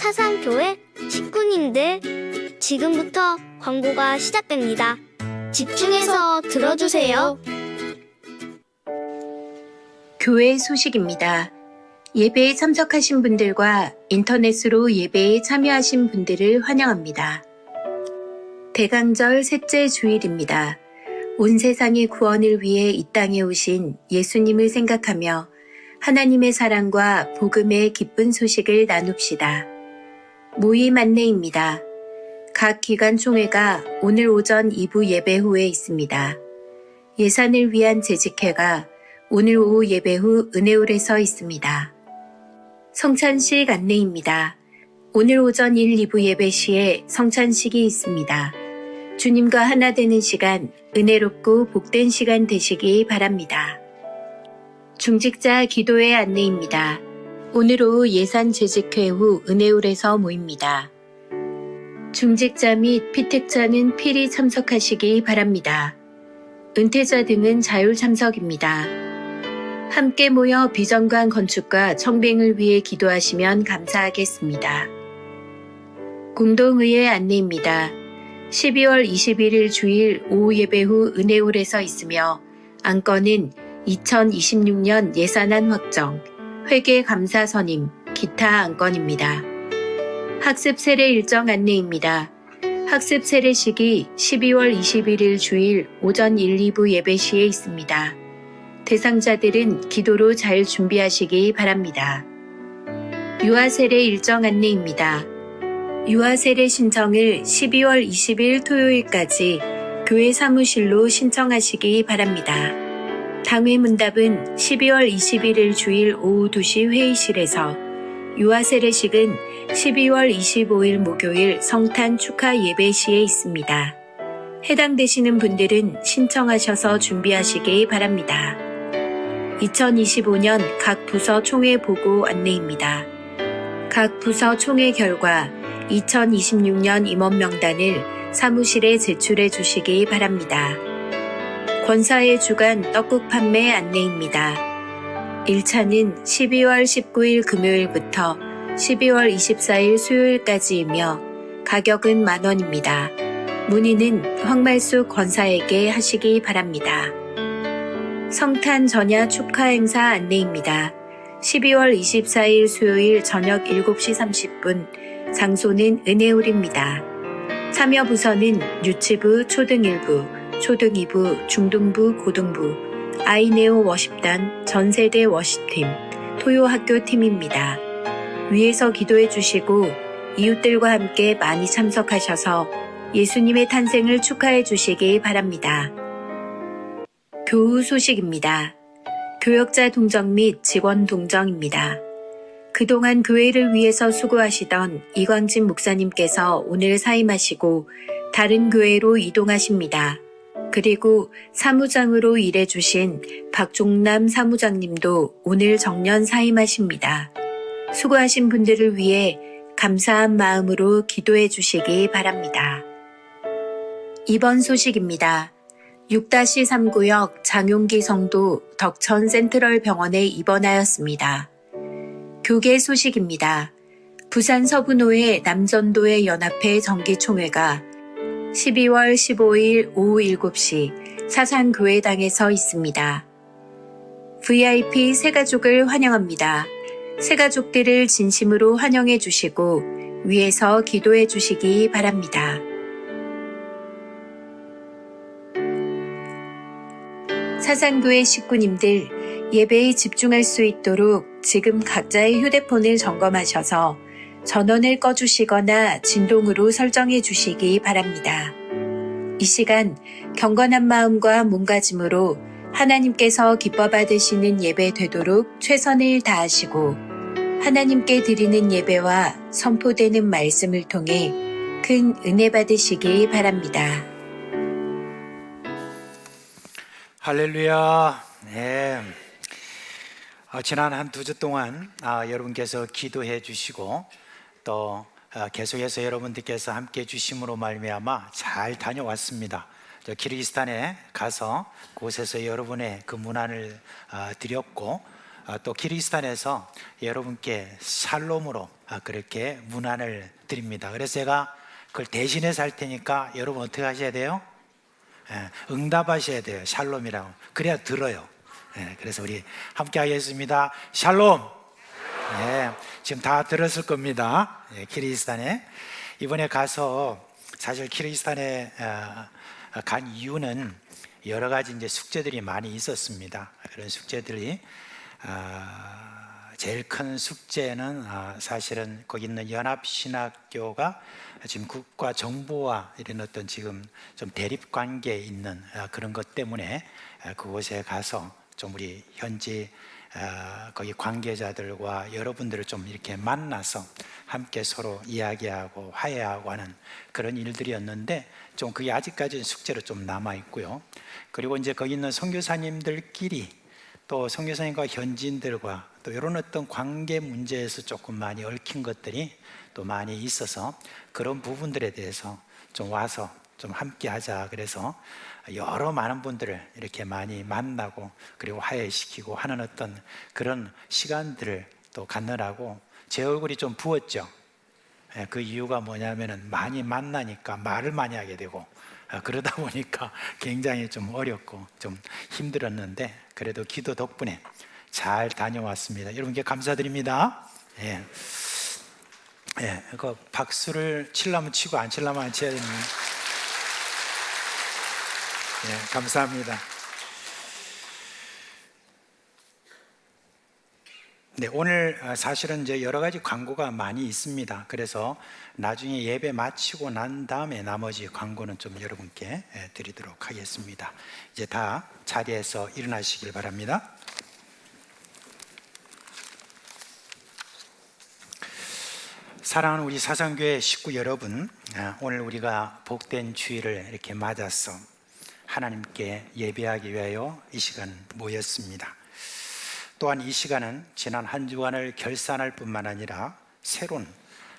사상교회 식구님들, 지금부터 광고가 시작됩니다. 집중해서 들어주세요. 교회 소식입니다. 예배에 참석하신 분들과 인터넷으로 예배에 참여하신 분들을 환영합니다. 대강절 셋째 주일입니다. 온 세상의 구원을 위해 이 땅에 오신 예수님을 생각하며 하나님의 사랑과 복음의 기쁜 소식을 나눕시다. 모임 안내입니다. 각 기관 총회가 오늘 오전 2부 예배 후에 있습니다. 예산을 위한 재직회가 오늘 오후 예배 후 은혜홀에서 있습니다. 성찬식 안내입니다. 오늘 오전 1, 2부 예배 시에 성찬식이 있습니다. 주님과 하나 되는 시간, 은혜롭고 복된 시간 되시기 바랍니다. 중직자 기도회 안내입니다. 오늘 오후 예산 재직회 후 은혜홀에서 모입니다. 중직자 및 피택자는 필히 참석하시기 바랍니다. 은퇴자 등은 자율 참석입니다. 함께 모여 비전관 건축과 청빙을 위해 기도하시면 감사하겠습니다. 공동의회 안내입니다. 12월 21일 주일 오후 예배 후 은혜홀에서 있으며 안건은 2026년 예산안 확정, 회계 감사 선임, 기타 안건입니다. 학습 세례 일정 안내입니다. 학습 세례식이 12월 21일 주일 오전 1, 2부 예배 시에 있습니다. 대상자들은 기도로 잘 준비하시기 바랍니다. 유아 세례 일정 안내입니다. 유아 세례 신청을 12월 20일 토요일까지 교회 사무실로 신청하시기 바랍니다. 당회 문답은 12월 21일 주일 오후 2시 회의실에서, 유아 세례식은 12월 25일 목요일 성탄 축하 예배 시에 있습니다. 해당되시는 분들은 신청하셔서 준비하시기 바랍니다. 2025년 각 부서 총회 보고 안내입니다. 각 부서 총회 결과 2026년 임원 명단을 사무실에 제출해 주시기 바랍니다. 권사의 주간 떡국 판매 안내입니다. 1차는 12월 19일 금요일부터 12월 24일 수요일까지이며 가격은 만원입니다. 문의는 황말숙 권사에게 하시기 바랍니다. 성탄 전야 축하 행사 안내입니다. 12월 24일 수요일 저녁 7시 30분, 장소는 은혜홀입니다. 참여 부서는 유치부, 초등 1부, 초등 2부, 중등부, 고등부, 아이네오 워십단, 전세대 워십팀, 토요학교 팀입니다. 위에서 기도해 주시고 이웃들과 함께 많이 참석하셔서 예수님의 탄생을 축하해 주시기 바랍니다. 교우 소식입니다. 교역자 동정 및 직원 동정입니다. 그동안 교회를 위해서 수고하시던 이광진 목사님께서 오늘 사임하시고 다른 교회로 이동하십니다. 그리고 사무장으로 일해주신 박종남 사무장님도 오늘 정년 사임하십니다. 수고하신 분들을 위해 감사한 마음으로 기도해 주시기 바랍니다. 이번 소식입니다. 6-3구역 장용기 성도 덕천 센트럴 병원에 입원하였습니다. 교계 소식입니다. 부산 서부노회 남전도회 연합회 정기총회가 12월 15일 오후 7시 사상교회당에서 있습니다. VIP 새가족을 환영합니다. 새가족들을 진심으로 환영해 주시고 위에서 기도해 주시기 바랍니다. 사상교회 식구님들, 예배에 집중할 수 있도록 지금 각자의 휴대폰을 점검하셔서 전원을 꺼주시거나 진동으로 설정해 주시기 바랍니다. 이 시간 경건한 마음과 몸가짐으로 하나님께서 기뻐 받으시는 예배 되도록 최선을 다하시고 하나님께 드리는 예배와 선포되는 말씀을 통해 큰 은혜 받으시기 바랍니다. 할렐루야. 네. 지난 한 2주 동안 여러분께서 기도해 주시고 또 계속해서 여러분들께서 함께 해주심으로 말미암아 잘 다녀왔습니다. 저 키르기스탄에 가서 그곳에서 여러분의 그 문안을 드렸고 또 키르기스탄에서 여러분께 샬롬으로 그렇게 문안을 드립니다. 그래서 제가 그걸 대신해서 할 테니까 여러분 어떻게 하셔야 돼요? 응답하셔야 돼요. 샬롬이라고. 그래야 들어요. 그래서 우리 함께 하겠습니다. 샬롬. 지금 다 들었을 겁니다. 키르기스탄에 이번에 가서 사실 키르기스탄에 간 이유는 여러 가지 이제 숙제들이 많이 있었습니다. 그런 숙제들이 제일 큰 숙제는 사실은 거기 있는 연합신학교가 지금 국가 정부와 이런 어떤 지금 좀 대립 관계에 있는 그런 것 때문에 그곳에 가서 좀 우리 현지 거기 관계자들과 여러분들을 좀 이렇게 만나서 함께 서로 이야기하고 화해하고 하는 그런 일들이었는데 좀 그게 아직까지 숙제로 좀 남아 있고요. 그리고 이제 거기 있는 선교사님들끼리 또 선교사님과 현지인들과 또 이런 어떤 관계 문제에서 조금 많이 얽힌 것들이 또 많이 있어서 그런 부분들에 대해서 좀 와서 좀 함께 하자. 그래서 여러 많은 분들을 이렇게 많이 만나고 그리고 화해시키고 하는 어떤 그런 시간들을 또 갖느라고 제 얼굴이 좀 부었죠. 그 이유가 뭐냐면은 많이 만나니까 말을 많이 하게 되고 그러다 보니까 굉장히 좀 어렵고 좀 힘들었는데 그래도 기도 덕분에 잘 다녀왔습니다. 여러분께 감사드립니다. 그 박수를 치려면 치고 안 치려면 안 쳐야 됩니다. 감사합니다. 오늘 사실은 이제 여러 가지 광고가 많이 있습니다. 그래서 나중에 예배 마치고 난 다음에 나머지 광고는 좀 여러분께 드리도록 하겠습니다. 이제 다 자리에서 일어나시길 바랍니다. 사랑하는 우리 사상교회 식구 여러분, 오늘 우리가 복된 주일을 이렇게 맞아서 하나님께 예배하기 위하여 이 시간 모였습니다. 또한 이 시간은 지난 한 주간을 결산할 뿐만 아니라 새로운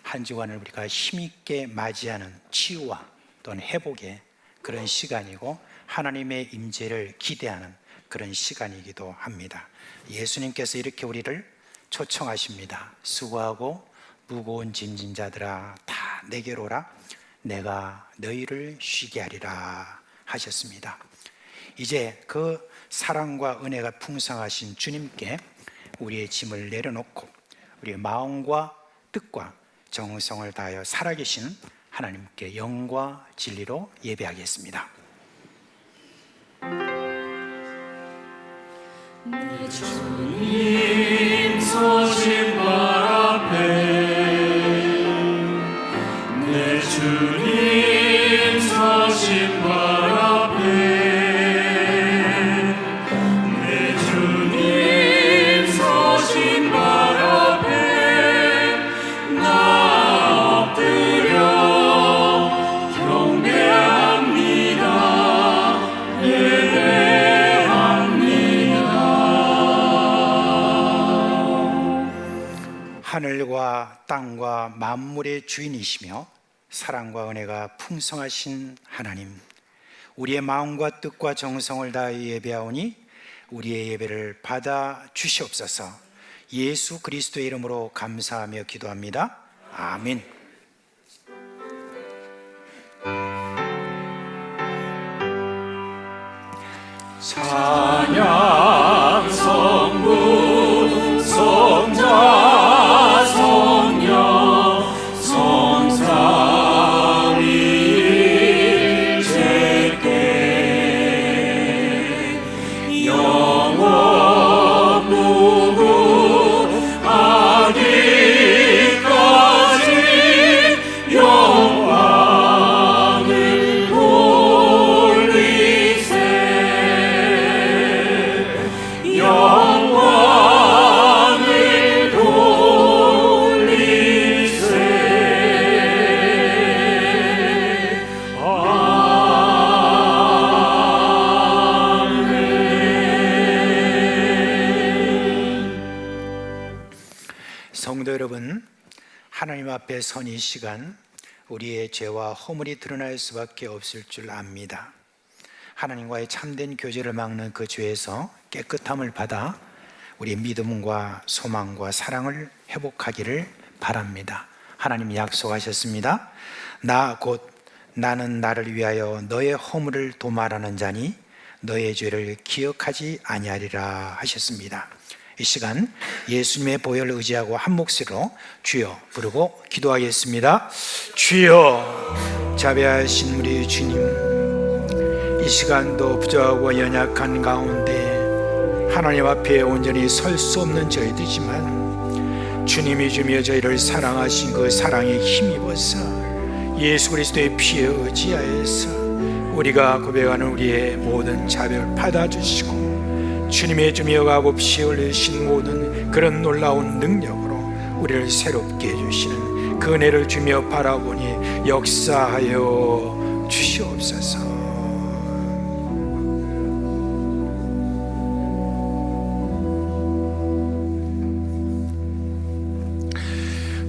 한 주간을 우리가 힘있게 맞이하는 치유와 또는 회복의 그런 시간이고 하나님의 임재를 기대하는 그런 시간이기도 합니다. 예수님께서 이렇게 우리를 초청하십니다. 수고하고 무거운 짐진 자들아 다 내게로 오라 내가 너희를 쉬게 하리라 하셨습니다. 이제 그 사랑과 은혜가 풍성하신 주님께 우리의 짐을 내려놓고 우리의 마음과 뜻과 정성을 다하여 살아계신 하나님께 영과 진리로 예배하겠습니다. 내 주님 서신 발 앞에 내 주님 서신 발 앞에 하늘과 땅과 만물의 주인이시며 사랑과 은혜가 풍성하신 하나님, 우리의 마음과 뜻과 정성을 다하여 예배하오니 우리의 예배를 받아 주시옵소서. 예수 그리스도의 이름으로 감사하며 기도합니다. 아멘. 찬양 성부 성자 성령 성삼위일체께 영원 무궁하기까지 영광을 돌리세 영광을 돌리세 성도 여러분, 하나님 앞에 선 이 시간 우리의 죄와 허물이 드러날 수밖에 없을 줄 압니다. 하나님과의 참된 교제를 막는 그 죄에서 깨끗함을 받아 우리 믿음과 소망과 사랑을 회복하기를 바랍니다. 하나님 약속하셨습니다. 나는 나를 위하여 너의 허물을 도말하는 자니 너의 죄를 기억하지 아니하리라 하셨습니다. 이 시간 예수님의 보혈을 의지하고 한 목소리로 주여 부르고 기도하겠습니다. 주여, 자비하신 우리 주님, 이 시간도 부족하고 연약한 가운데 하나님 앞에 온전히 설 수 없는 저희들이지만 주님이 주며 저희를 사랑하신 그 사랑에 힘입어서 예수 그리스도의 피에 의지하여서 우리가 고백하는 우리의 모든 자비를 받아주시고 주님의 주며 가고 피 흘리신 모든 그런 놀라운 능력으로 우리를 새롭게 해주시는 그 은혜를 주며 바라보니 역사하여 주시옵소서.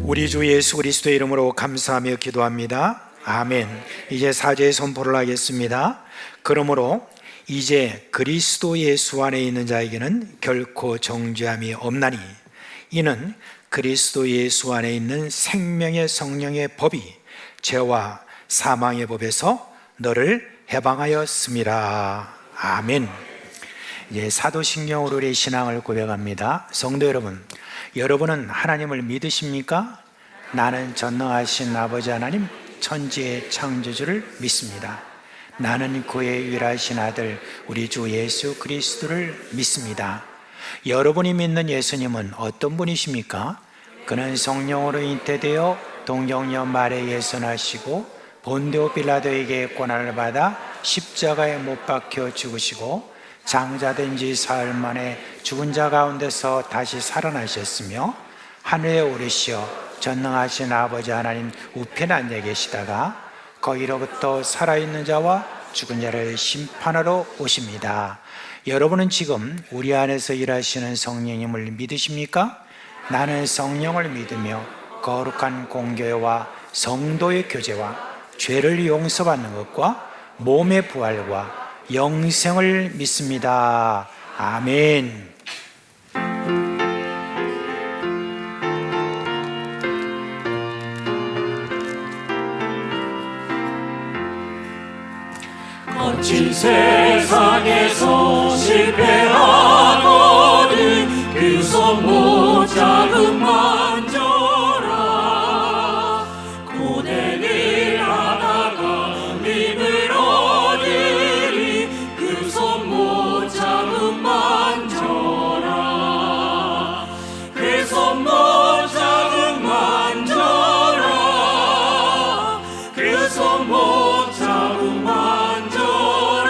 우리 주 예수 그리스도의 이름으로 감사하며 기도합니다. 아멘. 이제 사죄의 선포를 하겠습니다. 그러므로 이제 그리스도 예수 안에 있는 자에게는 결코 정죄함이 없나니 이는 그리스도 예수 안에 있는 생명의 성령의 법이 죄와 사망의 법에서 너를 해방하였습니다. 아멘. 이제 사도신경으로 우리의 신앙을 고백합니다. 성도 여러분, 여러분은 하나님을 믿으십니까? 나는 전능하신 아버지 하나님 천지의 창조주를 믿습니다. 나는 그의 유일하신 아들 우리 주 예수 그리스도를 믿습니다. 여러분이 믿는 예수님은 어떤 분이십니까? 그는 성령으로 잉태되어 동정녀 마리아에 예선하시고 본디오 빌라도에게 고난을 받아 십자가에 못 박혀 죽으시고 장자된 지 사흘 만에 죽은 자 가운데서 다시 살아나셨으며 하늘에 오르시어 전능하신 아버지 하나님 우편에 앉아 계시다가 거기로부터 살아있는 자와 죽은 자를 심판하러 오십니다. 여러분은 지금 우리 안에서 일하시는 성령님을 믿으십니까? 나는 성령을 믿으며 거룩한 공교회와 성도의 교제와 죄를 용서받는 것과 몸의 부활과 영생을 믿습니다. 아멘. 거친 세상에서 실패하거든 그 손 모자금 만져라. 고된 일 하다가 힘을 얻으리 그 손 모자금 만져라. 그 손 모자금 만져라. 그 손 모자금 만져라.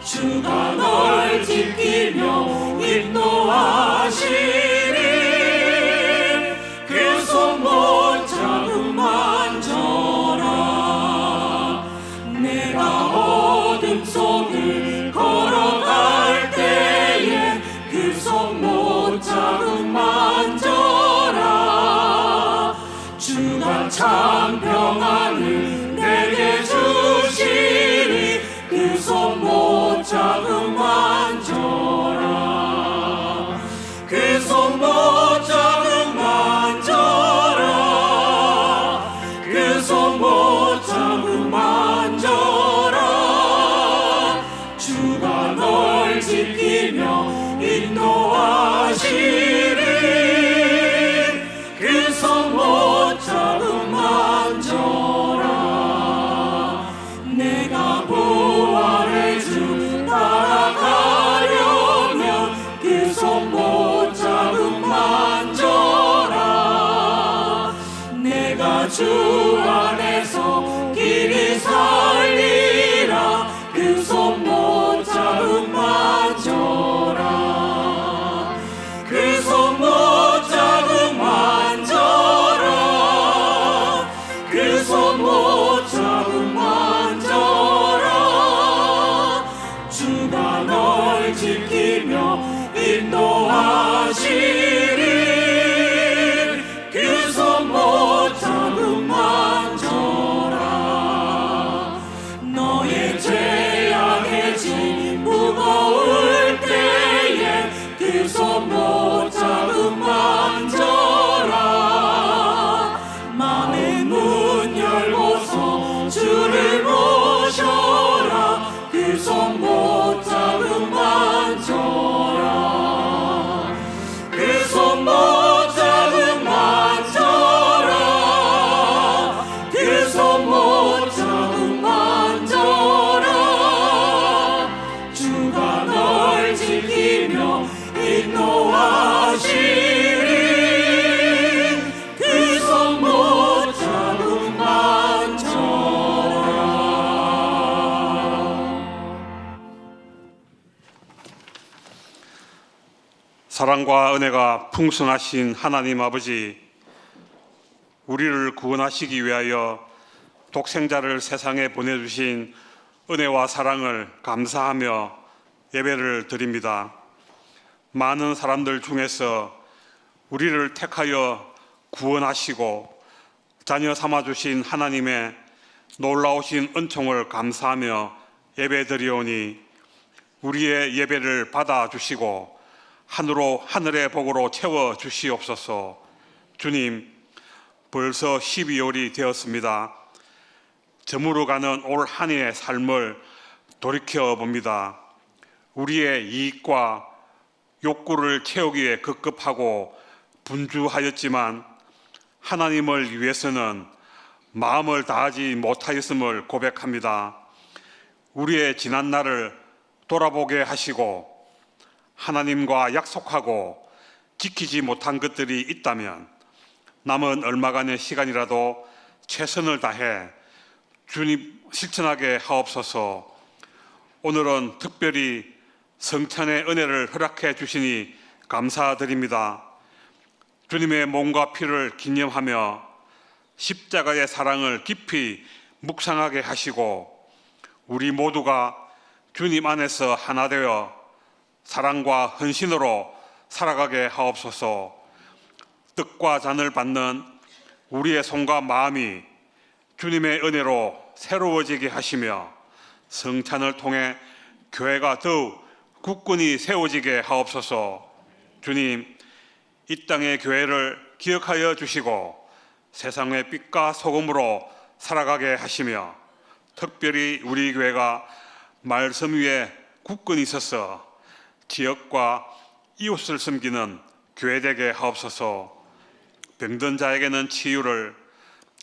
주가 널 지키며 인도하시리. 그 손 모자금 만져라. 내가 어둠 속을 걸어갈 때에 그 손 모자금 만져라. 주가 참 평안을 내게 주시리. 그 손 모자금 만져라. 그 손 모자금 만져라. 그 손 모자금 만져라. 주가 널 지키며 인도하시리. 그 손 모자금 만져라. 내가 부활의 주 따라가려면 그 손 모자금 만져라. 내가 주 안에서 길이 살리라. 그 손 모자금 만져라. 그 손 모자금 만져라. 그 손 모자금 만져라. 주가 널 지키며 인도하시리. 그 손 모자금 만져라. 사랑과 은혜가 풍성하신 하나님 아버지, 우리를 구원하시기 위하여 독생자를 세상에 보내주신 은혜와 사랑을 감사하며 예배를 드립니다. 많은 사람들 중에서 우리를 택하여 구원하시고 자녀 삼아주신 하나님의 놀라우신 은총을 감사하며 예배 드리오니 우리의 예배를 받아주시고 하늘의 복으로 채워주시옵소서. 주님, 벌써 12월이 되었습니다. 저물어가는 올 한 해의 삶을 돌이켜봅니다. 우리의 이익과 욕구를 채우기에 급급하고 분주하였지만 하나님을 위해서는 마음을 다하지 못하였음을 고백합니다. 우리의 지난 날을 돌아보게 하시고 하나님과 약속하고 지키지 못한 것들이 있다면 남은 얼마간의 시간이라도 최선을 다해 주님 실천하게 하옵소서. 오늘은 특별히 성찬의 은혜를 허락해 주시니 감사드립니다. 주님의 몸과 피를 기념하며 십자가의 사랑을 깊이 묵상하게 하시고 우리 모두가 주님 안에서 하나 되어 사랑과 헌신으로 살아가게 하옵소서. 뜻과 잔을 받는 우리의 손과 마음이 주님의 은혜로 새로워지게 하시며 성찬을 통해 교회가 더욱 굳건히 세워지게 하옵소서. 주님, 이 땅의 교회를 기억하여 주시고 세상의 빛과 소금으로 살아가게 하시며 특별히 우리 교회가 말씀 위에 굳건히 서서 지역과 이웃을 섬기는 교회 되게 하옵소서. 병든 자에게는 치유를,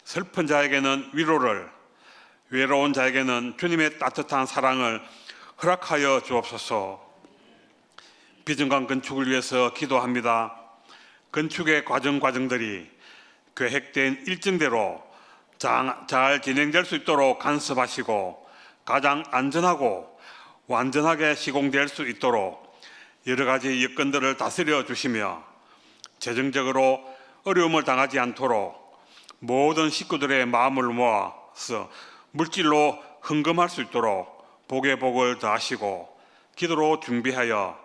슬픈 자에게는 위로를, 외로운 자에게는 주님의 따뜻한 사랑을 허락하여 주옵소서. 비전관 건축을 위해서 기도합니다. 건축의 과정들이 계획된 일정대로 잘 진행될 수 있도록 간섭하시고 가장 안전하고 완전하게 시공될 수 있도록 여러 가지 여건들을 다스려 주시며 재정적으로 어려움을 당하지 않도록 모든 식구들의 마음을 모아서 물질로 헌금할 수 있도록 복의 복을 더하시고 기도로 준비하여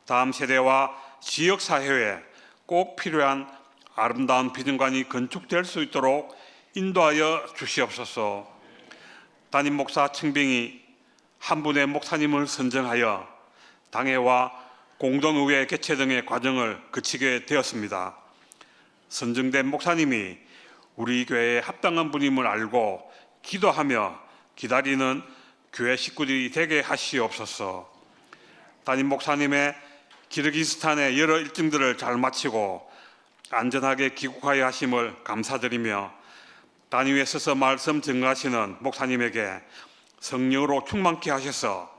다음 세대와 지역사회에 꼭 필요한 아름다운 비전관이 건축될 수 있도록 인도하여 주시옵소서. 담임 목사 청빙이 한 분의 목사님을 선정하여 당회와 공동의회 개최 등의 과정을 거치게 되었습니다. 선정된 목사님이 우리 교회에 합당한 분임을 알고 기도하며 기다리는 교회 식구들이 되게 하시옵소서. 담임 목사님의 키르기스탄의 여러 일정들을 잘 마치고 안전하게 귀국하여 하심을 감사드리며 단위에 서서 말씀 증거하시는 목사님에게 성령으로 충만케 하셔서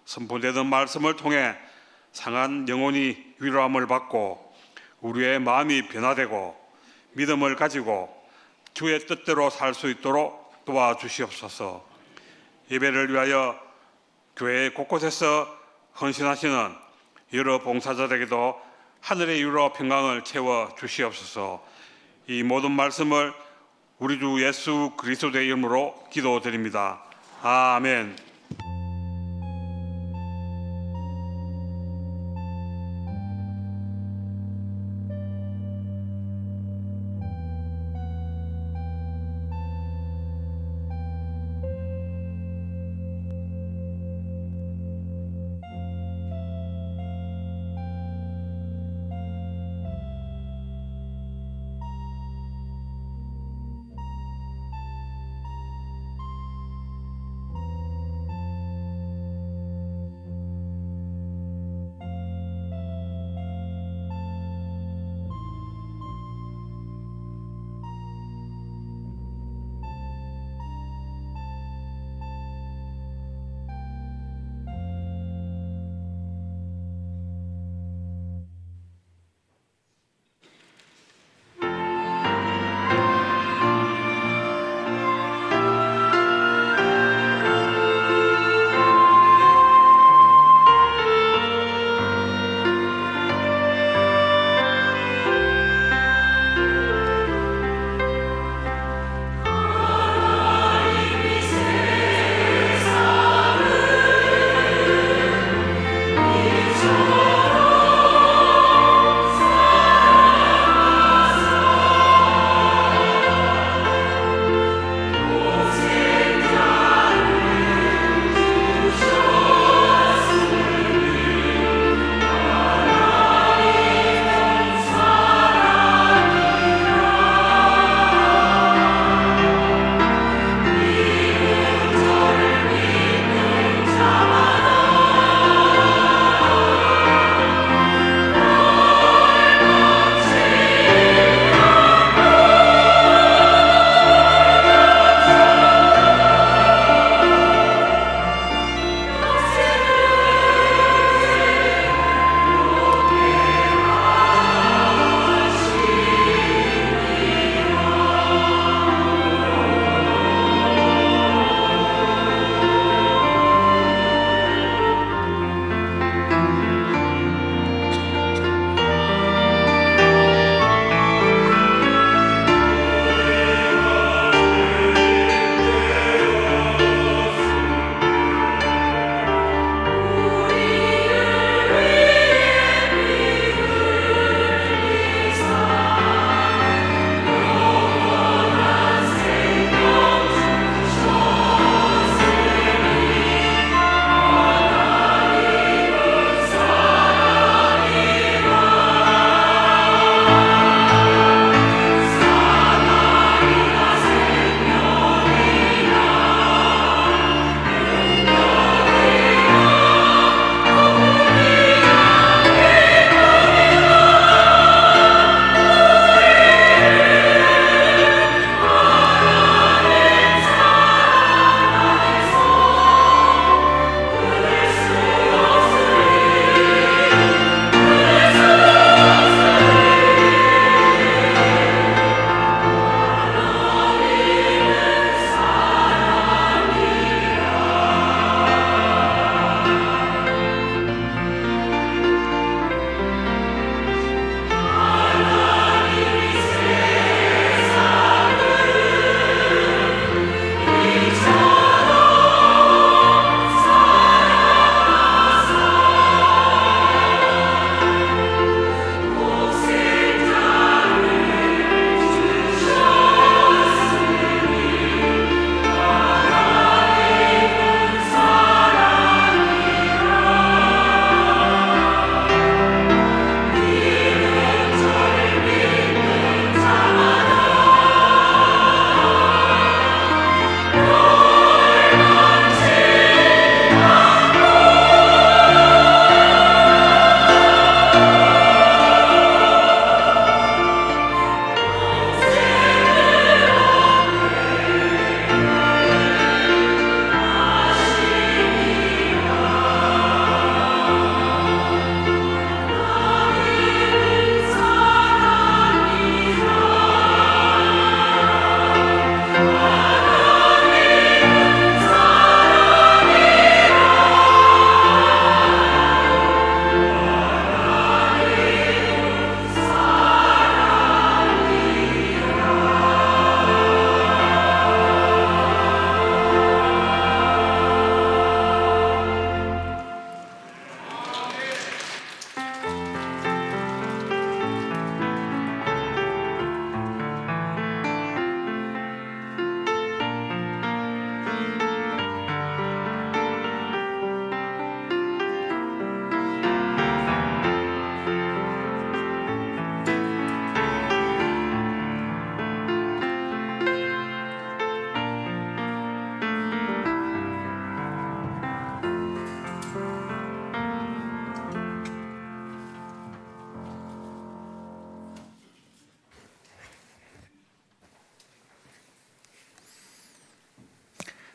선포되던 말씀을 통해 상한 영혼이 위로함을 받고 우리의 마음이 변화되고 믿음을 가지고 주의 뜻대로 살 수 있도록 도와주시옵소서. 예배를 위하여 교회 곳곳에서 헌신하시는 여러 봉사자들에게도 하늘의 위로 평강을 채워 주시옵소서. 이 모든 말씀을 우리 주 예수 그리스도의 이름으로 기도드립니다. 아멘.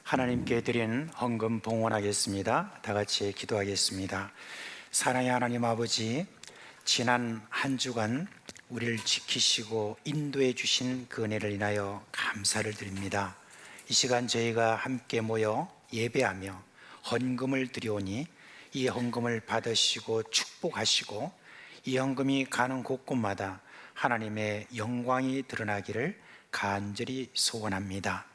하나님께 드리는 헌금 봉헌하겠습니다. 다 같이 기도하겠습니다. 사랑의 하나님 아버지, 지난 한 주간 우리를 지키시고 인도해 주신 그 은혜를 인하여 감사를 드립니다. 이 시간 저희가 함께 모여 예배하며 헌금을 드려오니 이 헌금을 받으시고 축복하시고 이 헌금이 가는 곳곳마다 하나님의 영광이 드러나기를 간절히 소원합니다.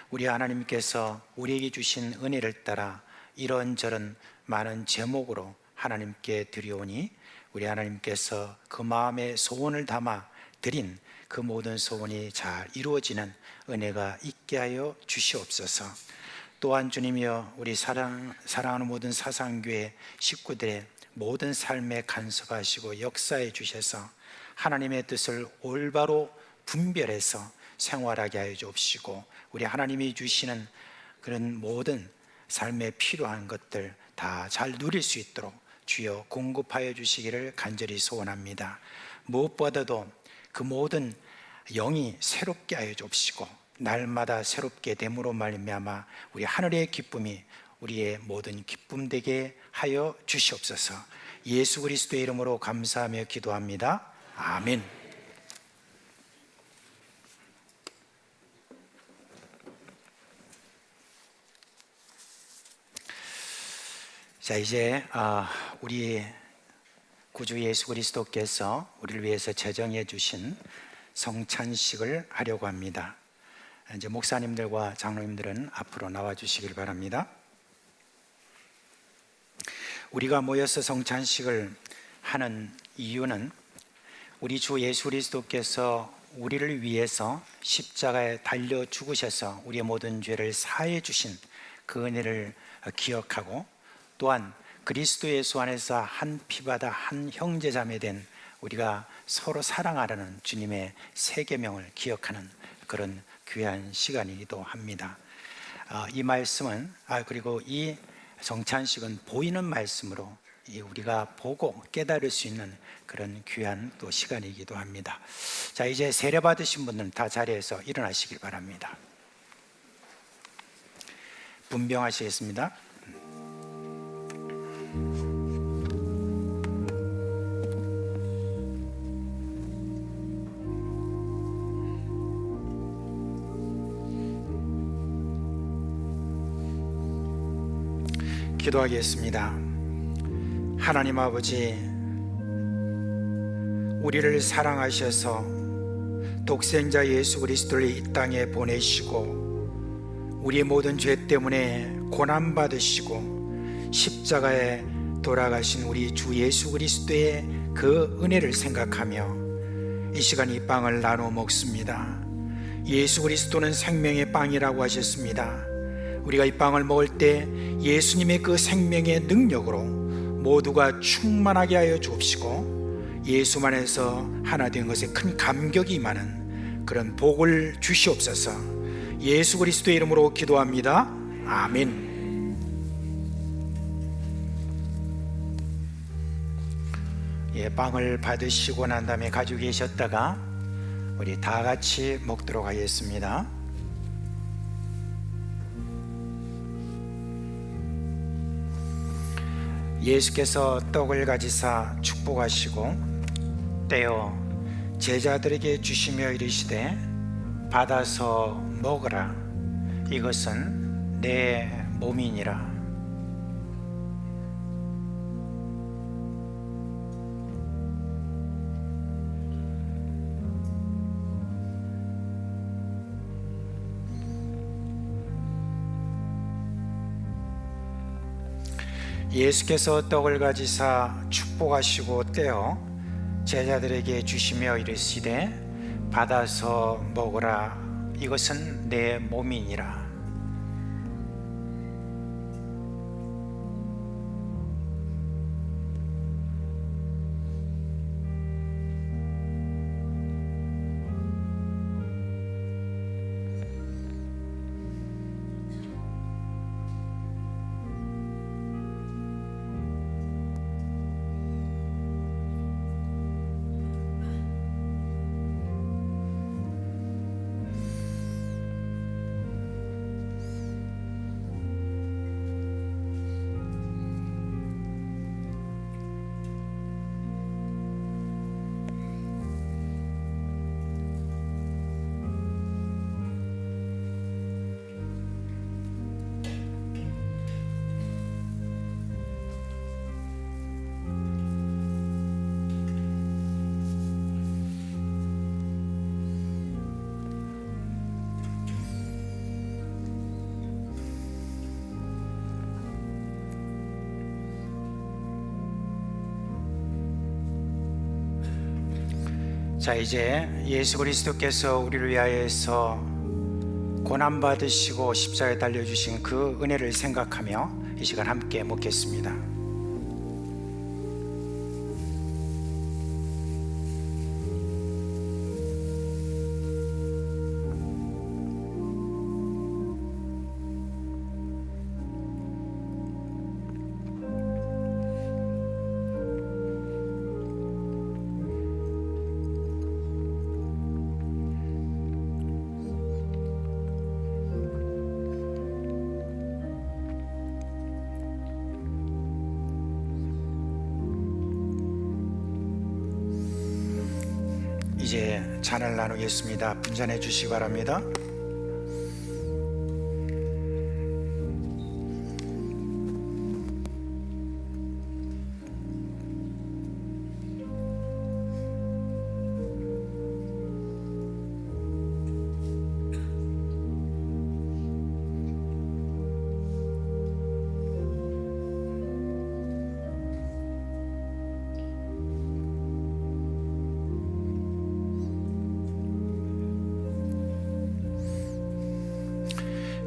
우리 하나님께서 우리에게 주신 은혜를 따라 이런저런 많은 제목으로 하나님께 드려오니 우리 하나님께서 그 마음에 소원을 담아 드린 그 모든 소원이 잘 이루어지는 은혜가 있게 하여 주시옵소서. 또한 주님이여, 우리 사랑하는 모든 사상교회 식구들의 모든 삶에 간섭하시고 역사해 주셔서 하나님의 뜻을 올바로 분별해서 생활하게 하여 주옵시고, 우리 하나님이 주시는 그런 모든 삶에 필요한 것들 다 잘 누릴 수 있도록 주여 공급하여 주시기를 간절히 소원합니다. 무엇보다도 그 모든 영이 새롭게 하여 주옵시고 날마다 새롭게 됨으로 말미암아 우리 하늘의 기쁨이 우리의 모든 기쁨 되게 하여 주시옵소서. 예수 그리스도의 이름으로 감사하며 기도합니다. 아멘. 자, 이제 우리 구주 예수 그리스도께서 우리를 위해서 제정해 주신 성찬식을 하려고 합니다. 이제 목사님들과 장로님들은 앞으로 나와 주시길 바랍니다. 우리가 모여서 성찬식을 하는 이유는 우리 주 예수 그리스도께서 우리를 위해서 십자가에 달려 죽으셔서 우리의 모든 죄를 사해 주신 그 은혜를 기억하고, 또한 그리스도 예수 안에서 한 피바다 한 형제자매 된 우리가 서로 사랑하라는 주님의 세 계명을 기억하는 그런 귀한 시간이기도 합니다. 이 말씀은 그리고 이 성찬식은 보이는 말씀으로 우리가 보고 깨달을 수 있는 그런 귀한 또 시간이기도 합니다. 자, 이제 세례 받으신 분들은 다 자리에서 일어나시길 바랍니다. 분병하시겠습니다. 기도하겠습니다. 하나님 아버지, 우리를 사랑하셔서 독생자 예수 그리스도를 이 땅에 보내시고 우리의 모든 죄 때문에 고난받으시고 십자가에 돌아가신 우리 주 예수 그리스도의 그 은혜를 생각하며 이 시간 이 빵을 나누어 먹습니다. 예수 그리스도는 생명의 빵이라고 하셨습니다. 우리가 이 빵을 먹을 때 예수님의 그 생명의 능력으로 모두가 충만하게 하여 주옵시고 예수만에서 하나 된 것에 큰 감격이 임하는 그런 복을 주시옵소서. 예수 그리스도의 이름으로 기도합니다. 아멘. 빵을 받으시고 난 다음에 가지고 계셨다가 우리 다 같이 먹도록 하겠습니다. 예수께서 떡을 가지사 축복하시고 떼어 제자들에게 주시며 이르시되 받아서 먹으라, 이것은 내 몸이니라. 예수께서 떡을 가지사 축복하시고 떼어 제자들에게 주시며 이르시되 받아서 먹으라, 이것은 내 몸이니라. 자, 이제 예수 그리스도께서 우리를 위하여서 고난 받으시고 십자가에 달려주신 그 은혜를 생각하며 이 시간 함께 묵겠습니다. 이제 잔을 나누겠습니다. 분잔해 주시기 바랍니다.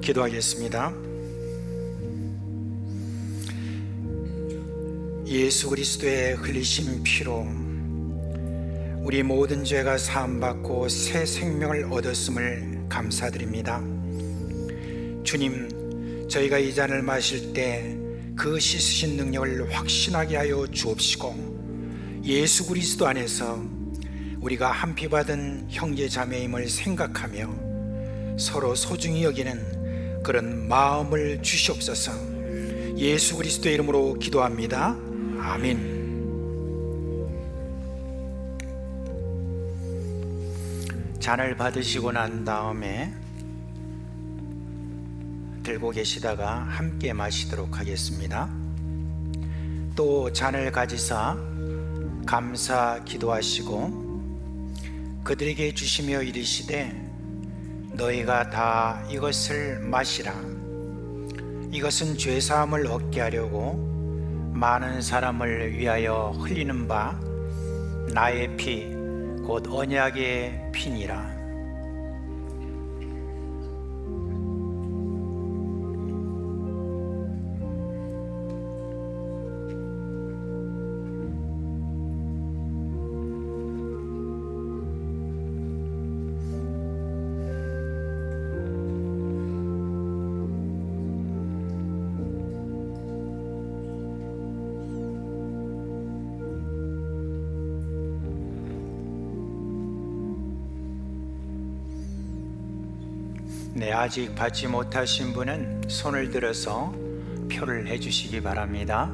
기도하겠습니다. 예수 그리스도의 흘리신 피로 우리 모든 죄가 사함받고 새 생명을 얻었음을 감사드립니다. 주님, 저희가 이 잔을 마실 때 그 씻으신 능력을 확신하게 하여 주옵시고, 예수 그리스도 안에서 우리가 한 피 받은 형제 자매임을 생각하며 서로 소중히 여기는 그런 마음을 주시옵소서. 예수 그리스도의 이름으로 기도합니다. 아멘. 잔을 받으시고 난 다음에 들고 계시다가 함께 마시도록 하겠습니다. 또 잔을 가지사 감사 기도하시고 그들에게 주시며 이르시되 너희가 다 이것을 마시라. 이것은 죄사함을 얻게 하려고 많은 사람을 위하여 흘리는 바 나의 피 곧 언약의 피니라. 네, 아직 받지 못하신 분은 손을 들어서 표를 해주시기 바랍니다.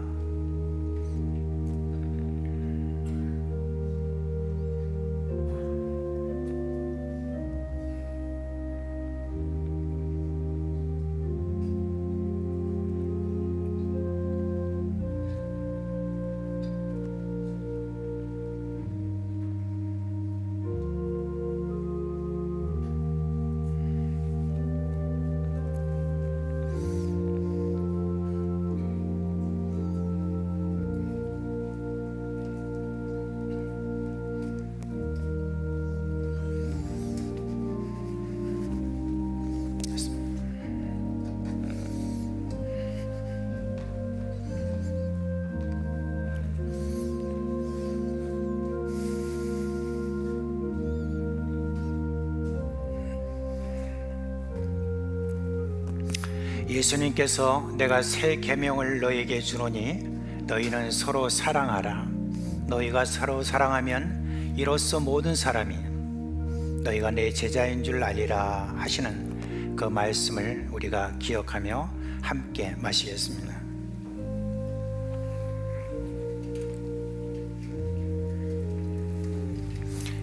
예수님께서 내가 새 계명을 너희에게 주노니 너희는 서로 사랑하라. 너희가 서로 사랑하면 이로써 모든 사람이 너희가 내 제자인 줄 알리라 하시는 그 말씀을 우리가 기억하며 함께 마시겠습니다.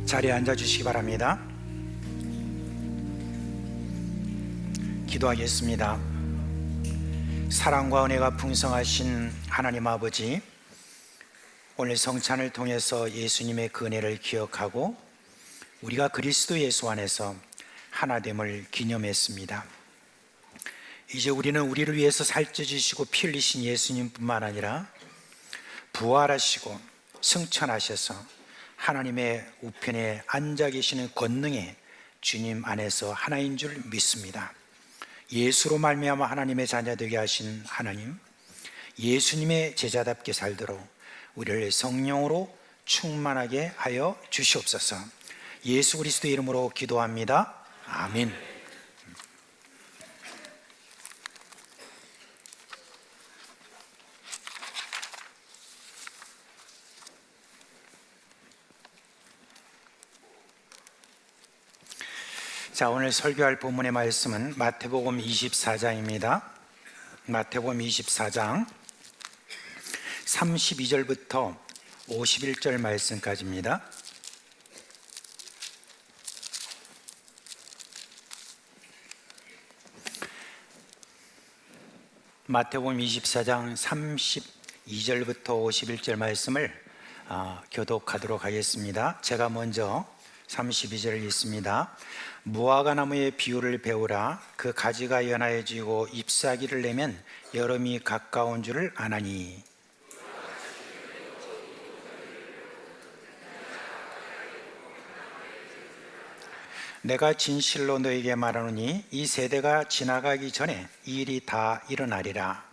자리에 앉아주시기 바랍니다. 기도하겠습니다. 사랑과 은혜가 풍성하신 하나님 아버지, 오늘 성찬을 통해서 예수님의 그 은혜를 기억하고 우리가 그리스도 예수 안에서 하나됨을 기념했습니다. 이제 우리는 우리를 위해서 살쪄주시고 피 흘리신 예수님뿐만 아니라 부활하시고 승천하셔서 하나님의 우편에 앉아 계시는 권능의 주님 안에서 하나인 줄 믿습니다. 예수로 말미암아 하나님의 자녀 되게 하신 하나님, 예수님의 제자답게 살도록 우리를 성령으로 충만하게 하여 주시옵소서. 예수 그리스도의 이름으로 기도합니다. 아멘. 자, 오늘 설교할 본문의 말씀은 마태복음 24장입니다. 마태복음 24장 32절부터 51절 말씀까지입니다. 마태복음 24장 32절부터 51절 말씀을 교독하도록 하겠습니다. 제가 먼저 32절을 읽습니다. 무화과 나무의 비유를 배우라. 그 가지가 연하여지고 잎사귀를 내면 여름이 가까운 줄을 아나니, 내가 진실로 너에게 말하노니 이 세대가 지나가기 전에 이 일이 다 일어나리라.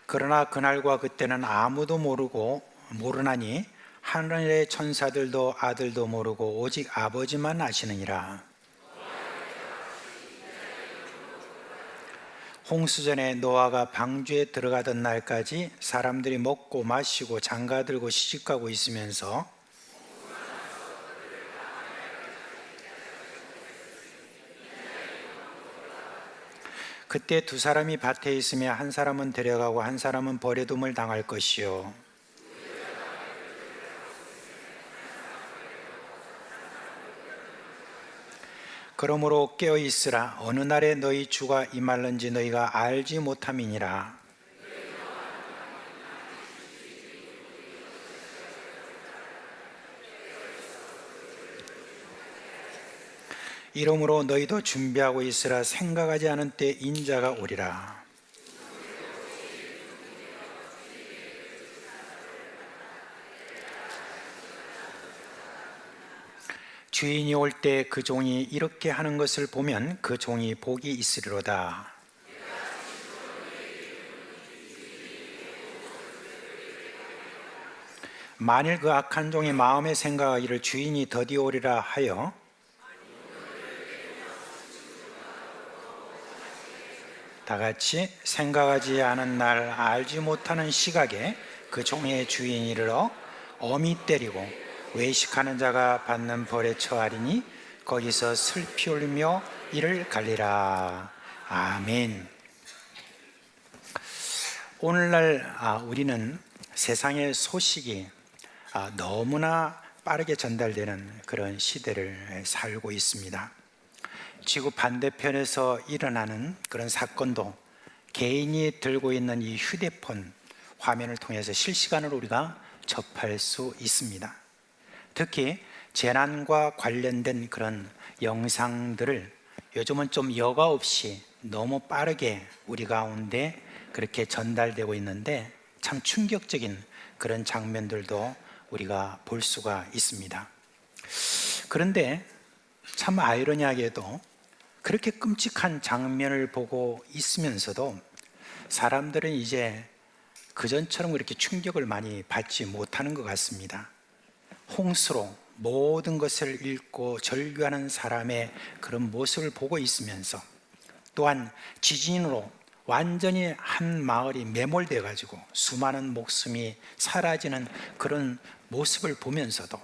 그러나 그날과 그때는 아무도 모르나니 하늘의 천사들도 아들도 모르고 오직 아버지만 아시느니라. 홍수전에 노아가 방주에 들어가던 날까지 사람들이 먹고 마시고 장가들고 시집가고 있으면서 그때 두 사람이 밭에 있으며 한 사람은 데려가고 한 사람은 버려둠을 당할 것이요, 그러므로 깨어 있으라. 어느 날에 너희 주가 임할는지 너희가 알지 못함이니라. 이러므로 너희도 준비하고 있으라. 생각하지 않은 때 인자가 오리라. 주인이 올 때 그 종이 이렇게 하는 것을 보면 그 종이 복이 있으리로다. 만일 그 악한 종이 마음에 생각하기를 주인이 더디 오리라 하여 다 같이 생각하지 않은 날 알지 못하는 시각에 그 종의 주인이 이르러 엄히 때리고 외식하는 자가 받는 벌에 처하리니 거기서 슬피 울며 이를 갈리라. 아멘. 오늘날 우리는 세상의 소식이 너무나 빠르게 전달되는 그런 시대를 살고 있습니다. 지구 반대편에서 일어나는 그런 사건도 개인이 들고 있는 이 휴대폰 화면을 통해서 실시간으로 우리가 접할 수 있습니다. 특히 재난과 관련된 그런 영상들을 요즘은 좀 여과 없이 너무 빠르게 우리 가운데 그렇게 전달되고 있는데 참 충격적인 그런 장면들도 우리가 볼 수가 있습니다. 그런데 참 아이러니하게도 그렇게 끔찍한 장면을 보고 있으면서도 사람들은 이제 그전처럼 그렇게 충격을 많이 받지 못하는 것 같습니다. 홍수로 모든 것을 잃고 절규하는 사람의 그런 모습을 보고 있으면서 또한 지진으로 완전히 한 마을이 매몰되어 가지고 수많은 목숨이 사라지는 그런 모습을 보면서도